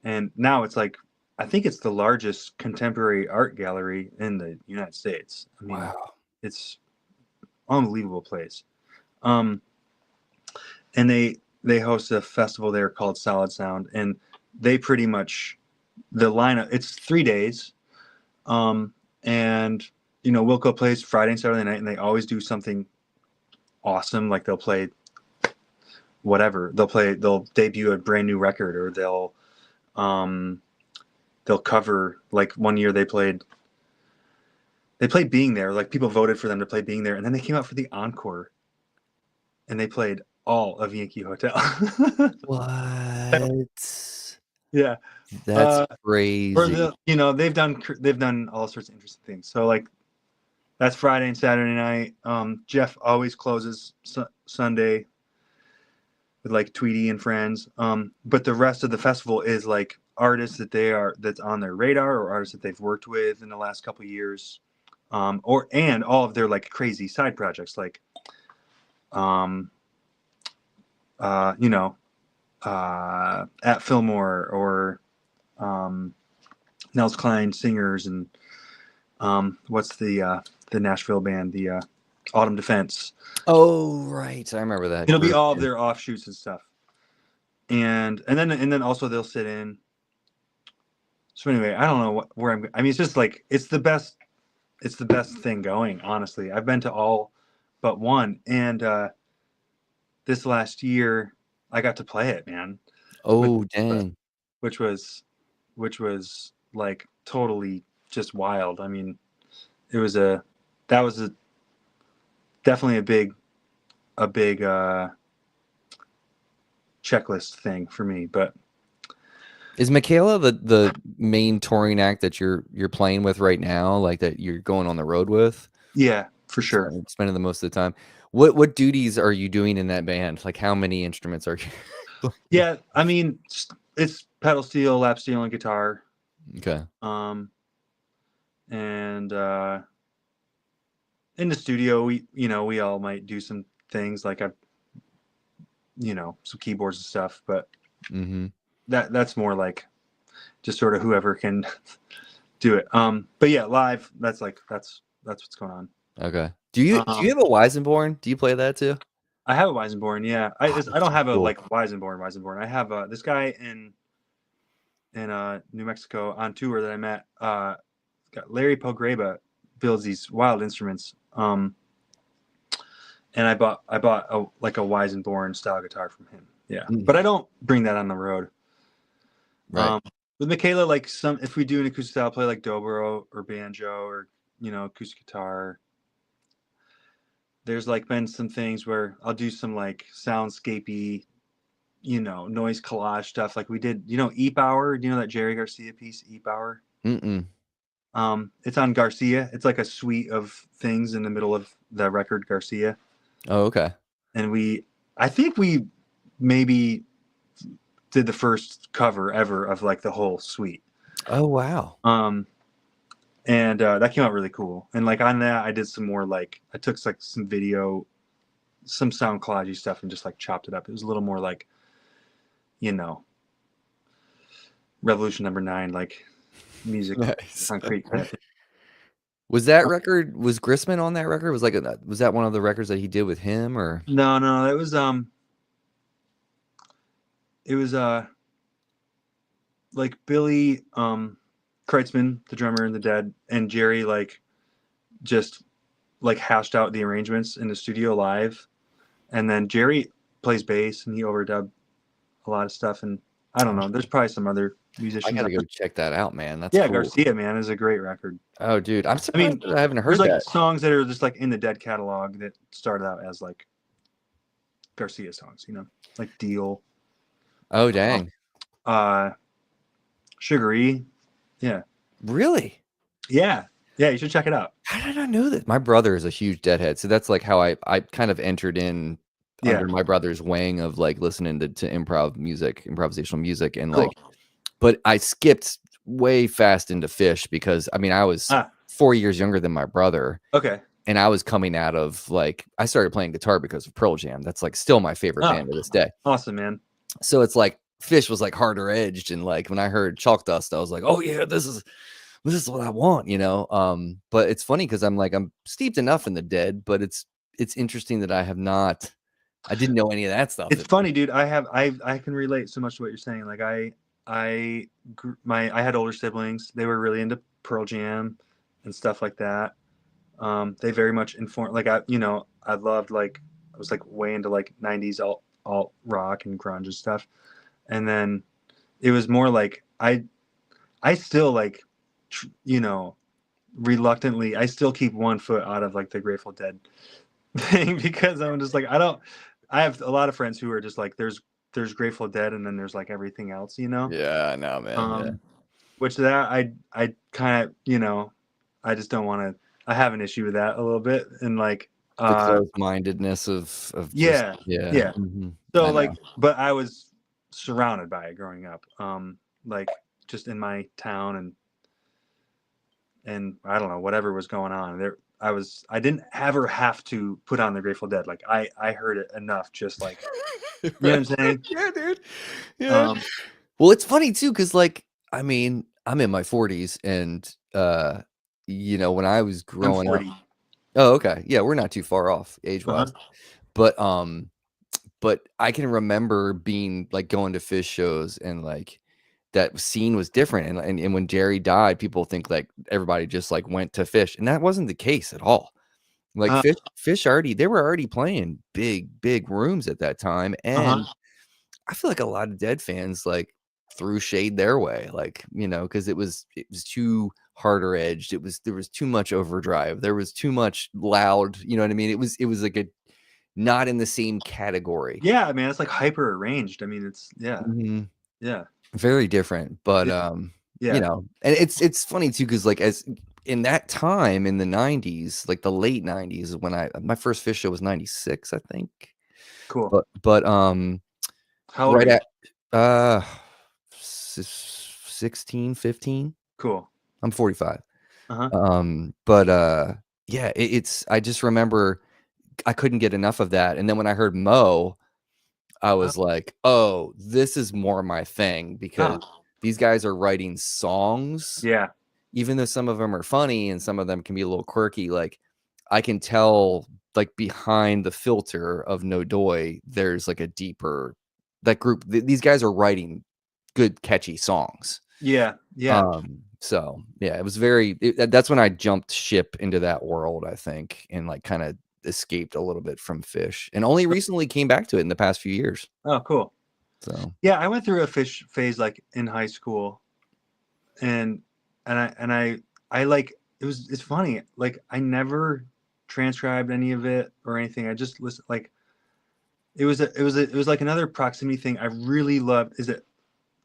And now it's like I think it's the largest contemporary art gallery in the United States. I mean, Wow. it's unbelievable place. Um, and they host a festival there called Solid Sound, and they pretty much the lineup. It's 3 days, and Wilco plays Friday and Saturday night, and they always do something awesome. Like they'll play whatever. They'll debut a brand new record, or um, they'll cover. Like one year they played Being There. Like people voted for them to play Being There, and then they came out for the encore, and they played all of Yankee Hotel. What? Yeah. That's Uh, or crazy. they've done all sorts of interesting things. So like that's Friday and Saturday night. Jeff always closes Sunday with like Tweety and friends. But the rest of the festival is like artists that's on their radar or artists that they've worked with in the last couple of years. And all of their like crazy side projects like um uh you know at Fillmore or um Nels Klein singers and what's the Nashville band, the Autumn Defense. Oh, right. I remember that It'll be group. all of Yeah. their offshoots and stuff. And then also they'll sit in. So anyway, I don't know where I'm. I mean, it's just like it's the best. It's the best thing going. Honestly, I've been to all but one, and this last year I got to play it, man, which Oh, dang. which was which was like totally just wild. I mean, it was a that was a definitely a big checklist thing for me. But Is Mikaela the main touring act that you're playing with right now, like that you're going on the road with? yeah, for sure. Spending the most of the time. What duties are you doing in that band? Like how many instruments are you playing? Yeah, I mean, it's pedal steel, lap steel, and guitar. Okay. Um, and in the studio, we all might do some things like some keyboards and stuff, but Mm-hmm. that's more like just sort of whoever can do it. But yeah, live, that's what's going on. Okay. Do you Um, have a Weisenborn? Do you play that too? I have a Weisenborn, yeah. Oh, I that's don't so have a cool. like Weisenborn. I have this guy in New Mexico on tour that I met. Got Larry Pogreba builds these wild instruments. And I bought like a Weisenborn style guitar from him. Yeah, Mm, but I don't bring that on the road. right. With Mikaela, like if we do an acoustic style, play like dobro or banjo or acoustic guitar. There's like been some things where I'll do some like soundscapey, noise collage stuff. Like we did, Eep Hour. Do you know that Jerry Garcia piece, Eep Hour? Mm-mm. It's on Garcia. It's like a suite of things in the middle of the record Garcia. Oh, okay. And I think we maybe did the first cover ever of like the whole suite. Oh, wow. And that came out really cool. And like on that, I did some more like I took like some video, some sound collagey stuff, and just like chopped it up. It was a little more like, you know, Revolution Number 9, like music, Nice. concrete kind of thing. Was that record, was Grissman on that record? Was that one of the records that he did with him, or? No, it was like Billy Kreitzman, the drummer in the Dead, and Jerry like just like hashed out the arrangements in the studio live, and then Jerry plays bass and he overdubbed a lot of stuff, and I don't know, there's probably some other I musicians gotta on go it. check that out, man. That's Yeah, cool. Garcia, man, is a great record. Oh, dude, I'm I surprised mean, that I haven't there's heard like that. songs that are just like in the Dead catalog that started out as like Garcia songs, you know, like Deal, Oh, dang. Sugary. Yeah. Really? Yeah. Yeah, you should check it out. How did I know that? My brother is a huge Deadhead, so that's like how I kind of entered in Yeah. under my brother's wing of like listening to improvisational music, and Cool. like, but I skipped way fast into Fish because I mean I was 4 years younger than my brother. Okay. And I was coming out of like, I started playing guitar because of Pearl Jam. That's like still my favorite band to this day. Awesome, man. So it's like Fish was like harder edged, and like when I heard Chalk Dust, I was like, oh yeah, this is what I want, you know. But it's funny because I'm steeped enough in the Dead, but it's interesting that I didn't know any of that stuff. It's funny, dude. I can relate so much to what you're saying. Like I had older siblings. They were really into Pearl Jam and stuff like that. They very much informed, like I loved, like I was like way into like 90s alt rock and grunge and stuff. And then it was more like I still like reluctantly I still keep one foot out of like the Grateful Dead thing because I'm just like I have a lot of friends who are just like there's Grateful Dead and then there's like everything else, you know. Yeah, I know, man. Yeah. Which that I kind of I just don't want to. I have an issue with that a little bit, and like the closed-mindedness of yeah. Mm-hmm. So like, but I was surrounded by it growing up, like just in my town, and I don't know whatever was going on there. I didn't ever have to put on the Grateful Dead. Like I heard it enough, just like you know what I'm saying? Yeah, dude. Yeah. Well, it's funny too, because like I mean, I'm in my 40s, and you know, when I was growing up. Oh, okay. Yeah, we're not too far off age-wise. But I can remember being like going to Fish shows, and like that scene was different. And when Jerry died, people think like everybody just like went to Fish, and that wasn't the case at all. Like Fish they were already playing big rooms at that time, and I feel like a lot of Dead fans like threw shade their way, like, you know, because it was too harder edged. There was too much overdrive. There was too much loud. You know what I mean? It was like a not in the same category. Yeah, I mean it's like hyper arranged. I mean it's yeah, very different. But you know, and it's funny too because like as in that time in the 90s, like the late 90s, when my first Fish show was 96, I think. Cool. But how old right at 16, 15. Cool. I'm 45. But yeah, I just remember I couldn't get enough of that. And then when I heard Mo, I was like, oh, this is more my thing, because these guys are writing songs. Yeah. Even though some of them are funny and some of them can be a little quirky, like I can tell like behind the filter of No Doy, there's like a deeper, that group, these guys are writing good, catchy songs. Yeah. So yeah, it was that's when I jumped ship into that world, I think, and like kind of escaped a little bit from Fish, and only recently came back to it in the past few years. Oh, cool. So yeah, I went through a Fish phase like in high school, and I like it's funny, like I never transcribed any of it or anything. I just listened, like it was like another proximity thing I really loved. Is it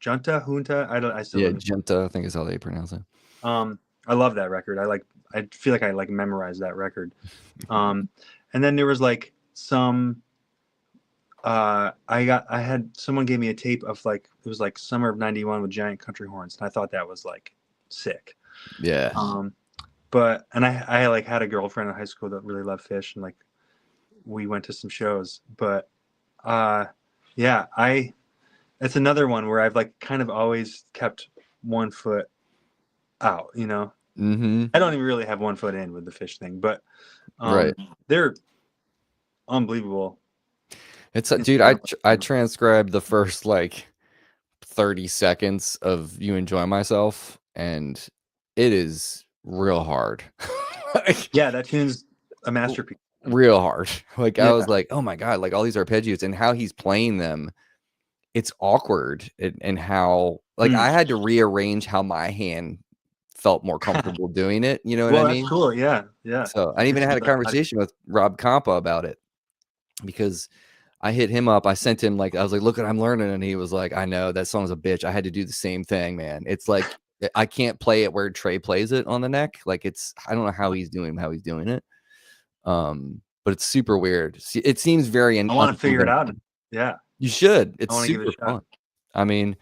Junta? Junta, I think is how they pronounce it. I love that record. I feel like I like memorized that record. And then there was like some someone gave me a tape of like, it was like Summer of '91 with Giant Country Horns, and I thought that was like sick. Yeah. But I like had a girlfriend in high school that really loved Fish, and like we went to some shows. But yeah, it's another one where I've like kind of always kept one foot out, you know. Mm-hmm. I don't even really have one foot in with the fish thing, but Right. they're unbelievable. It's dude, I transcribed the first like 30 seconds of You Enjoy Myself, and it is real hard. Like, Yeah, that tune's a masterpiece. real hard. Like I Yeah. was like, oh my God, like all these arpeggios and how he's playing them, it's awkward and how like I had to rearrange how my hand felt more comfortable doing it. You know what I Well, that's mean? cool. Yeah, yeah. So I even had a conversation with Rob Campa about it because I hit him up. I sent him like I was like, look what I'm learning, and he was like, I know that song's a bitch. I had to do the same thing, man. It's like I can't play it where Trey plays it on the neck. Like it's I don't know how he's doing it. But it's super weird. It seems very I want to figure it out. unconventional. Yeah, You should. I It's want to give it super a shot. fun. I mean,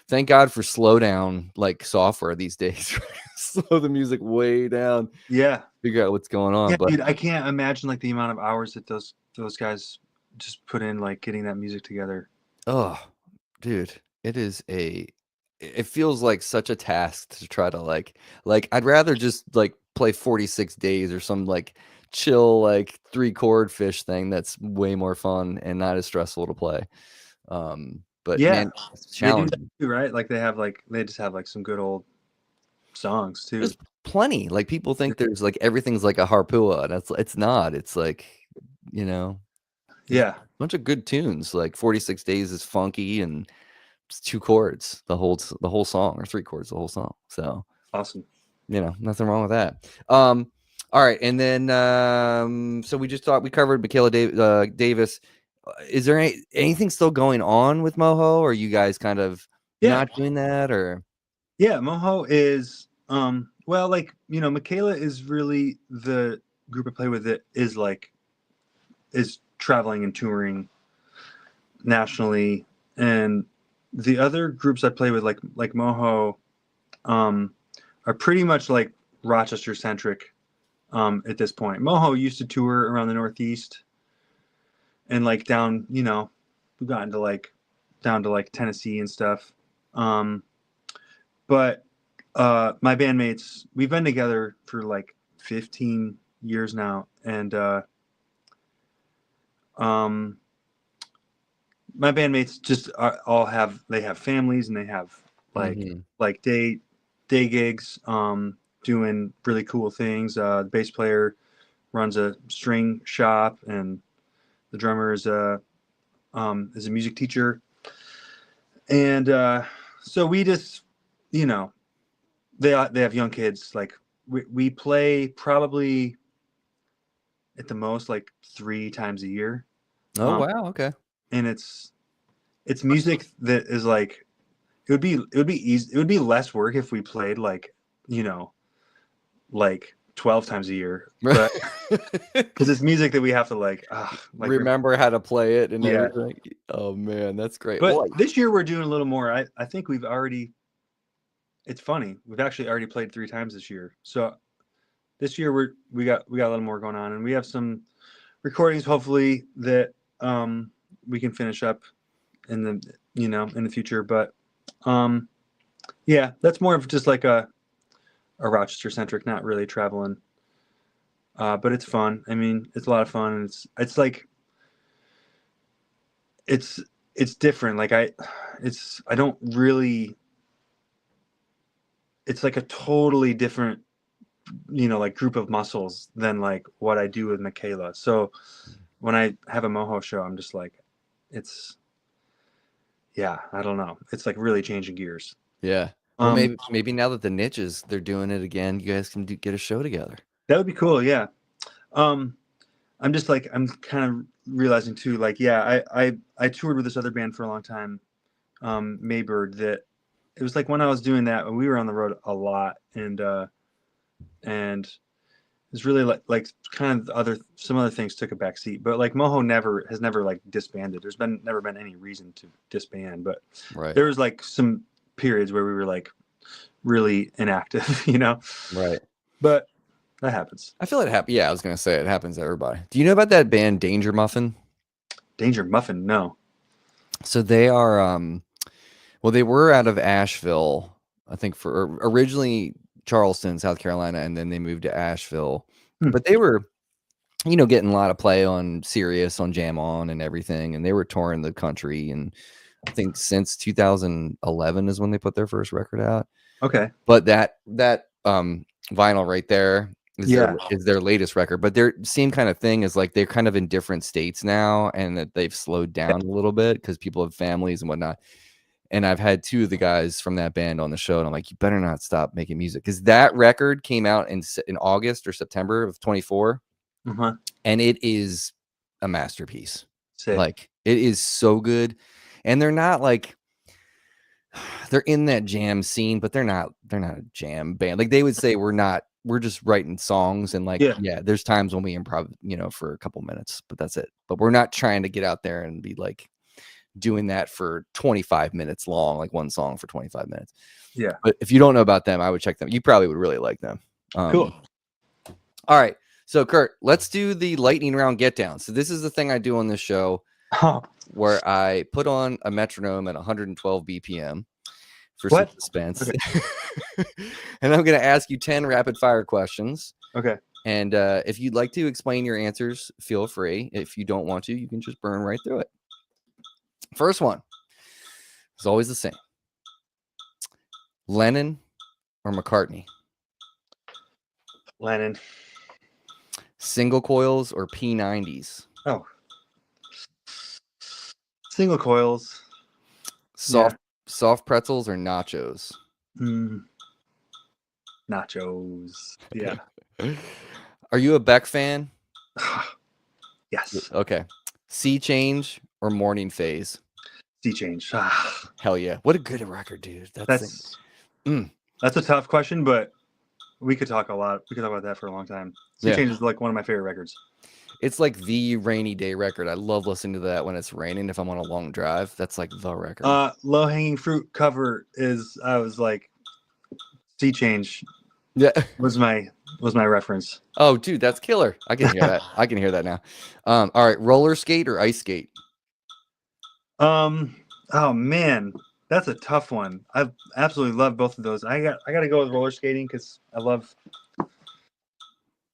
thank God for slow down like software these days. Slow the music way down. Yeah, Figure out what's going on. yeah, But dude, I can't imagine like the amount of hours that those guys just put in like getting that music together. oh, dude, it feels like such a task to try to like I'd rather just like play 46 days or some like chill like 3-chord fish thing that's way more fun and not as stressful to play. But Yeah, man, it's they do that challenging. too, right? Like they just have like some good old songs too. There's plenty. Like people think there's like everything's like a harpua, and it's not. It's like, you know, there's a Yeah, bunch of good tunes. Like 46 Days is funky and it's 2 chords the whole song, or 3 chords the whole song. So, awesome. you know, nothing wrong with that. All right, and then so we just thought we covered Mikaela Davis. Is there anything still going on with Moho, or are you guys kind of Yeah, not doing that, or yeah. Moho is well, like you know, Mikaela is really the group I play with that is traveling and touring nationally, and the other groups I play with, like Moho, are pretty much like Rochester centric at this point. Moho used to tour around the Northeast and like down, you know, we've gotten to like down to like Tennessee and stuff. Um, but my bandmates, we've been together for like 15 years now, and um, my bandmates just all have families and they have like mm-hmm. like day gigs, doing really cool things. The bass player runs a string shop, and the drummer is a music teacher. And so we just, you know, they have young kids. Like we play probably at the most like 3 times a year. Oh wow, okay. And it's music that is like it would be easy, it would be less work if we played like, you know, like 12 times a year, but because it's music that we have to like Remember how to play it and yeah. everything. Oh man, that's great. But Well, this year we're doing a little more. I think we've already, it's funny, we've actually already played 3 times this year. So this year we got a little more going on, and we have some recordings hopefully that we can finish up in the, you know, in the future. But yeah, that's more of just like a Rochester centric, not really traveling. But it's fun. I mean, it's a lot of fun, and it's like it's different. Like I don't really. It's like a totally different, you know, like group of muscles than like what I do with Mikaela. So when I have a Moho show, I'm just like, it's, yeah, I don't know. It's like really changing gears. yeah. Well, maybe now that the niches they're doing it again, you guys can get a show together. That would be cool. Yeah. I'm just like, I'm kind of realizing too, like, yeah, I toured with this other band for a long time, Maybird, that it was like when I was doing that, when we were on the road a lot, and it's really like kind of some other things took a back seat, but like Moho has never like disbanded. There's never been any reason to disband, but Right. there was like some periods where we were like really inactive, you know? Right. But that happens. I feel it happens. Yeah, I was gonna say it happens to everybody. Do you know about that band Danger Muffin? Danger Muffin? No. So they are Well, they were out of Asheville, I think, for originally Charleston, South Carolina, and then they moved to Asheville. Hmm. But they were, getting a lot of play on Sirius, on Jam On, and everything, and they were touring the country. And I think since 2011 is when they put their first record out. Okay. But that vinyl right there Yeah. is their latest record. But their same kind of thing is like they're kind of in different states now, and that they've slowed down a little bit because people have families and whatnot. And I've had two of the guys from that band on the show, and I'm like, you better not stop making music, because that record came out in August or September of 24, Uh-huh. and it is a masterpiece. Sick. Like, it is so good. And they're not like, they're in that jam scene, but they're not a jam band. Like, they would say we're just writing songs, and like, yeah, there's times when we improv, for a couple minutes, but that's it. But we're not trying to get out there and be like doing that for 25 minutes long, like one song for 25 minutes. Yeah. But if you don't know about them, I would check them. You probably would really like them. Cool. All right. So Kurt, let's do the lightning round get down. So this is the thing I do on this show where I put on a metronome at 112 BPM for some suspense. Okay. And I'm going to ask you 10 rapid fire questions. Okay. And if you'd like to explain your answers, feel free. If you don't want to, you can just burn right through it. First one is always the same. Lennon or McCartney? Lennon. Single coils or P90s? Oh. Single coils. Soft pretzels or nachos? Nachos. Yeah. Are you a Beck fan? Yes. Okay. Sea Change or Morning Phase? Sea Change. Hell yeah. What a good record, dude. That's a tough question, but we could talk a lot. We could talk about that for a long time. Sea Change is like one of my favorite records. It's like the rainy day record. I love listening to that when it's raining. If I'm on a long drive, that's like the record. Low Hanging Fruit cover I was like, Sea Change. Yeah, was my reference. Oh, dude, that's killer. I can hear that. I can hear that now. All right, roller skate or ice skate? Oh man, that's a tough one. I absolutely love both of those. I got to go with roller skating because I love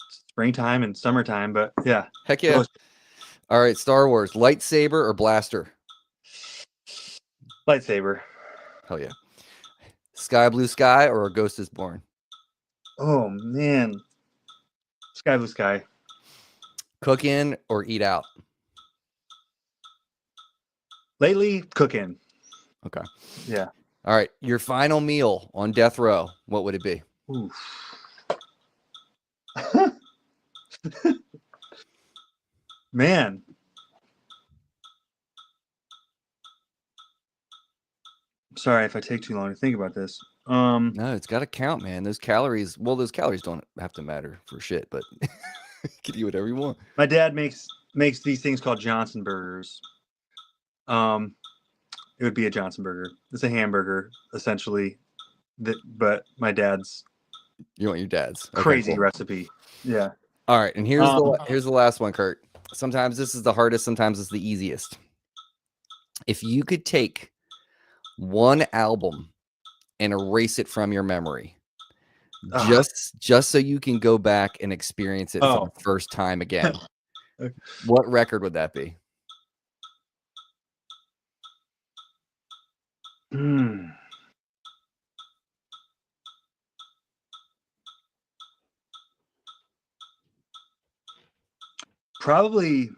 springtime and summertime. But yeah, heck yeah. All right, Star Wars, lightsaber or blaster? Lightsaber. Hell yeah. Sky Blue Sky or A Ghost Is Born? Oh man, Sky Blue Sky. Cook in or eat out? Lately, cook in. Okay. Yeah. All right, your final meal on death row, what would it be? Oof. Man. Sorry if I take too long to think about this. No, it's got to count, man. Those calories don't have to matter for shit, but you can eat whatever you want. My dad makes these things called Johnson burgers. It would be a Johnson burger. It's a hamburger, essentially. But my dad's. You want your dad's crazy recipe. Yeah. All right, and here's the last one, Kurt. Sometimes this is the hardest, sometimes it's the easiest. If you could take one album and erase it from your memory, just so you can go back and experience it for the first time again, Okay. What record would that be? Probably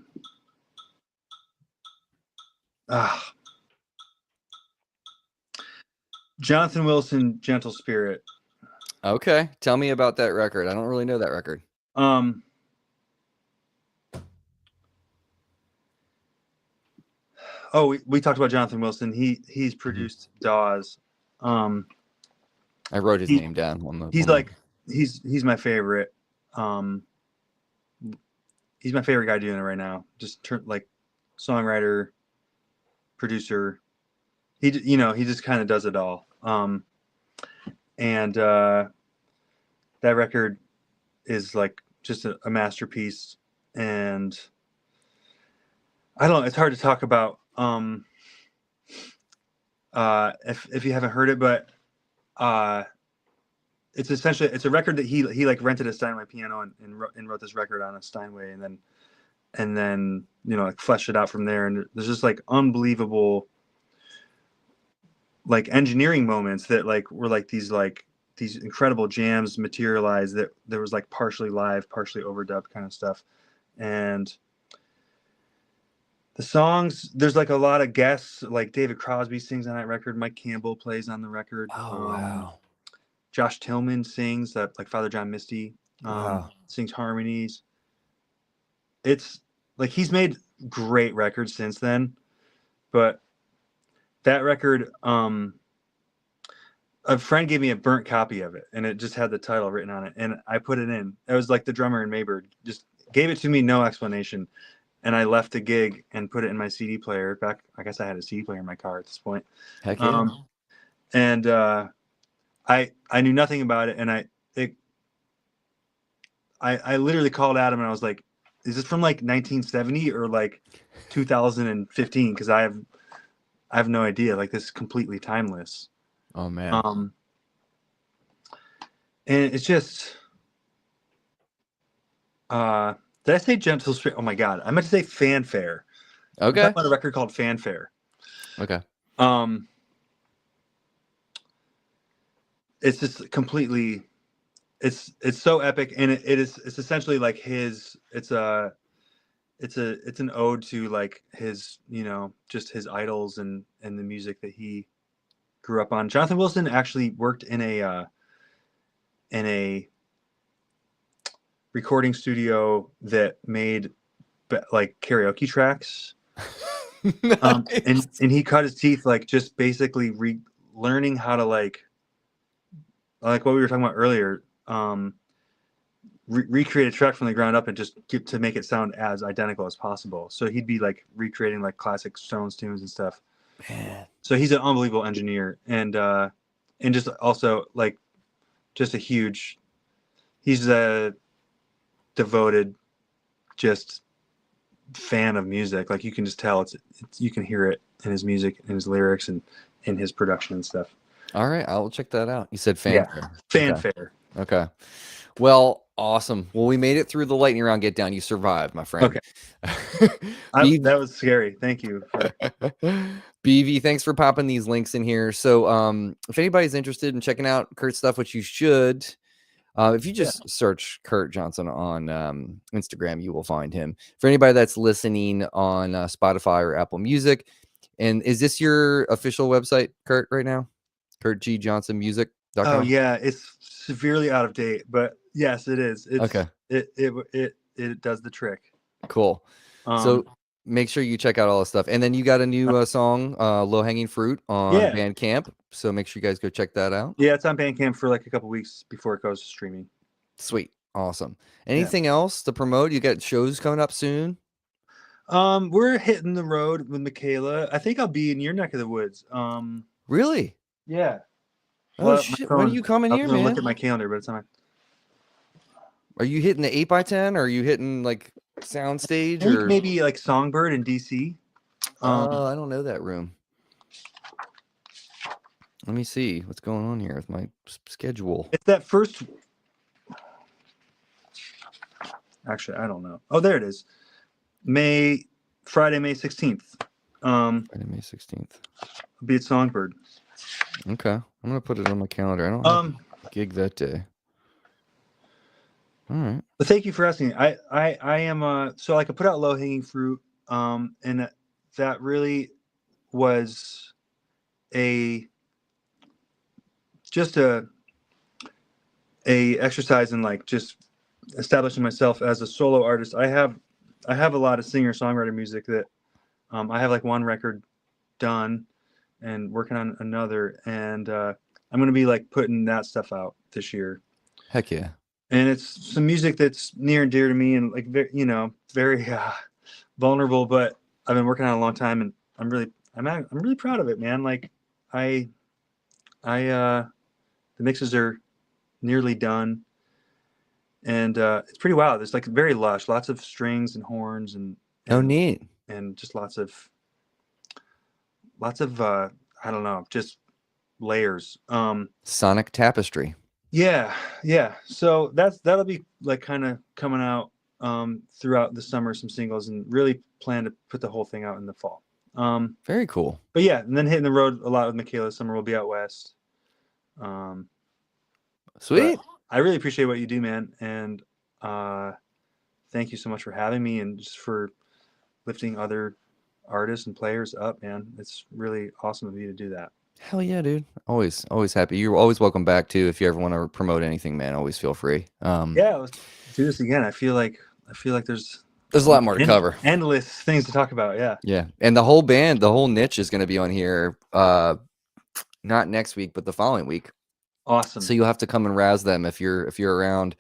Jonathan Wilson, Gentle Spirit. Okay, tell me about that record. I don't really know that record. We talked about Jonathan Wilson. He's produced Dawes. I wrote his name down on the. He's my favorite. He's my favorite guy doing it right now. Just like songwriter, producer. He just kind of does it all. And that record is like just a masterpiece. And I don't know, it's hard to talk about. if you haven't heard it, but it's essentially it's a record that he like rented a Steinway piano and wrote this record on a Steinway, and then you know like fleshed it out from there. And there's just like unbelievable like engineering moments that like were like these incredible jams materialized that there was like partially live, partially overdubbed kind of stuff. And the songs, there's like a lot of guests, like David Crosby sings on that record, Mike Campbell plays on the record. Oh wow. Josh Tillman sings that, like Father John Misty, Wow. sings harmonies. It's like he's made great records since then, but that record, a friend gave me a burnt copy of it, and it just had the title written on it, and I put it in. It was like the drummer in Mayberg just gave it to me, no explanation, and I left the gig and put it in my CD player. Back, I guess I had a CD player in my car at this point. Heck yeah. And I knew nothing about it, and I literally called Adam and I was like, "Is this from like 1970 or like 2015?" Because I have no idea. Like, this is completely timeless. Oh man. And it's just did I say gentle spirit? Oh my god, I meant to say fanfare. I'm Okay. talking about a record called Fanfare. Okay. It's just completely it's so epic, and it's essentially like his it's an ode to like his, you know, just his idols and the music that he grew up on. Jonathan Wilson actually worked in a recording studio that made like karaoke tracks. Nice. And he cut his teeth like just basically learning how to like what we were talking about earlier, recreate a track from the ground up and just to make it sound as identical as possible. So he'd be like recreating like classic Stones tunes and stuff. Man. So he's an unbelievable engineer, and just also like just a huge. He's a devoted, just fan of music. Like you can just tell it's you can hear it in his music and his lyrics and in his production and stuff. All right, I'll check that out. You said fanfare. Yeah, fanfare. Okay. Well, awesome. Well, we made it through the lightning round. Get down. You survived, my friend. Okay. That was scary. Thank you. BV, thanks for popping these links in here. So, if anybody's interested in checking out Kurt's stuff, which you should, if you just search Kurt Johnson on Instagram, you will find him. For anybody that's listening on Spotify or Apple Music, and is this your official website, Kurt, right now? KurtGJohnsonMusic.com? Oh yeah, it's severely out of date, but yes, it is. It's, okay. It does the trick. Cool. So make sure you check out all the stuff. And then you got a new song, Low Hanging Fruit, on Bandcamp. So make sure you guys go check that out. Yeah, it's on Bandcamp for like a couple weeks before it goes to streaming. Sweet. Awesome. Anything else to promote? You got shows coming up soon? We're hitting the road with Mikaela. I think I'll be in your neck of the woods. Really? Yeah. Oh shit! When are you coming here, man? Look at my calendar, but it's on. Are you hitting the 8x10? Or are you hitting like Soundstage? I think maybe like Songbird in DC. I don't know that room. Let me see what's going on here with my schedule. It's that first. Actually, I don't know. Oh, there it is. Friday, May 16th. Friday, May 16th. I'll be at Songbird. Okay, I'm gonna put it on my calendar. I don't have a gig that day. All right. But thank you for asking. I am so like I put out Low Hanging Fruit, and that really was just a exercise in like just establishing myself as a solo artist. I have a lot of singer-songwriter music that I have like one record done and working on another, and I'm going to be like putting that stuff out this year. Heck yeah. And it's some music that's near and dear to me and like very vulnerable, but I've been working on it a long time, and I'm really proud of it, man. Like the mixes are nearly done, and it's pretty wild. It's like very lush, lots of strings and horns and neat. And just lots of I don't know, just layers. Sonic Tapestry. Yeah. So that'll be like kind of coming out throughout the summer, some singles, and really plan to put the whole thing out in the fall. Very cool. But yeah, and then hitting the road a lot with Mikaela. Summer will be out west. Sweet. I really appreciate what you do, man, and thank you so much for having me and just for lifting other artists and players up, man. It's really awesome of you to do that. Hell yeah, dude. Always happy. You're always welcome back too. If you ever want to promote anything, man, always feel free. Yeah, let's do this again. I feel like there's a lot more to cover. Endless things to talk about. Yeah. Yeah. And the whole band, the whole niche is going to be on here. Not next week, but the following week. Awesome. So you'll have to come and razz them if you're around.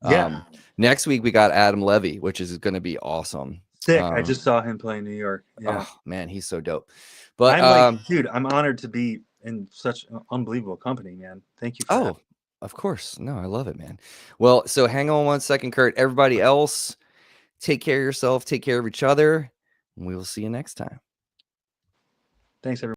Yeah. Next week we got Adam Levy, which is going to be awesome. Sick. I just saw him play in New York. Yeah. Oh man, he's so dope. But I'm like, dude, I'm honored to be in such unbelievable company, man. Thank you for that. Of course. No, I love it, man. Well, so hang on one second, Kurt. Everybody else, take care of yourself, take care of each other, and we will see you next time. Thanks, everyone.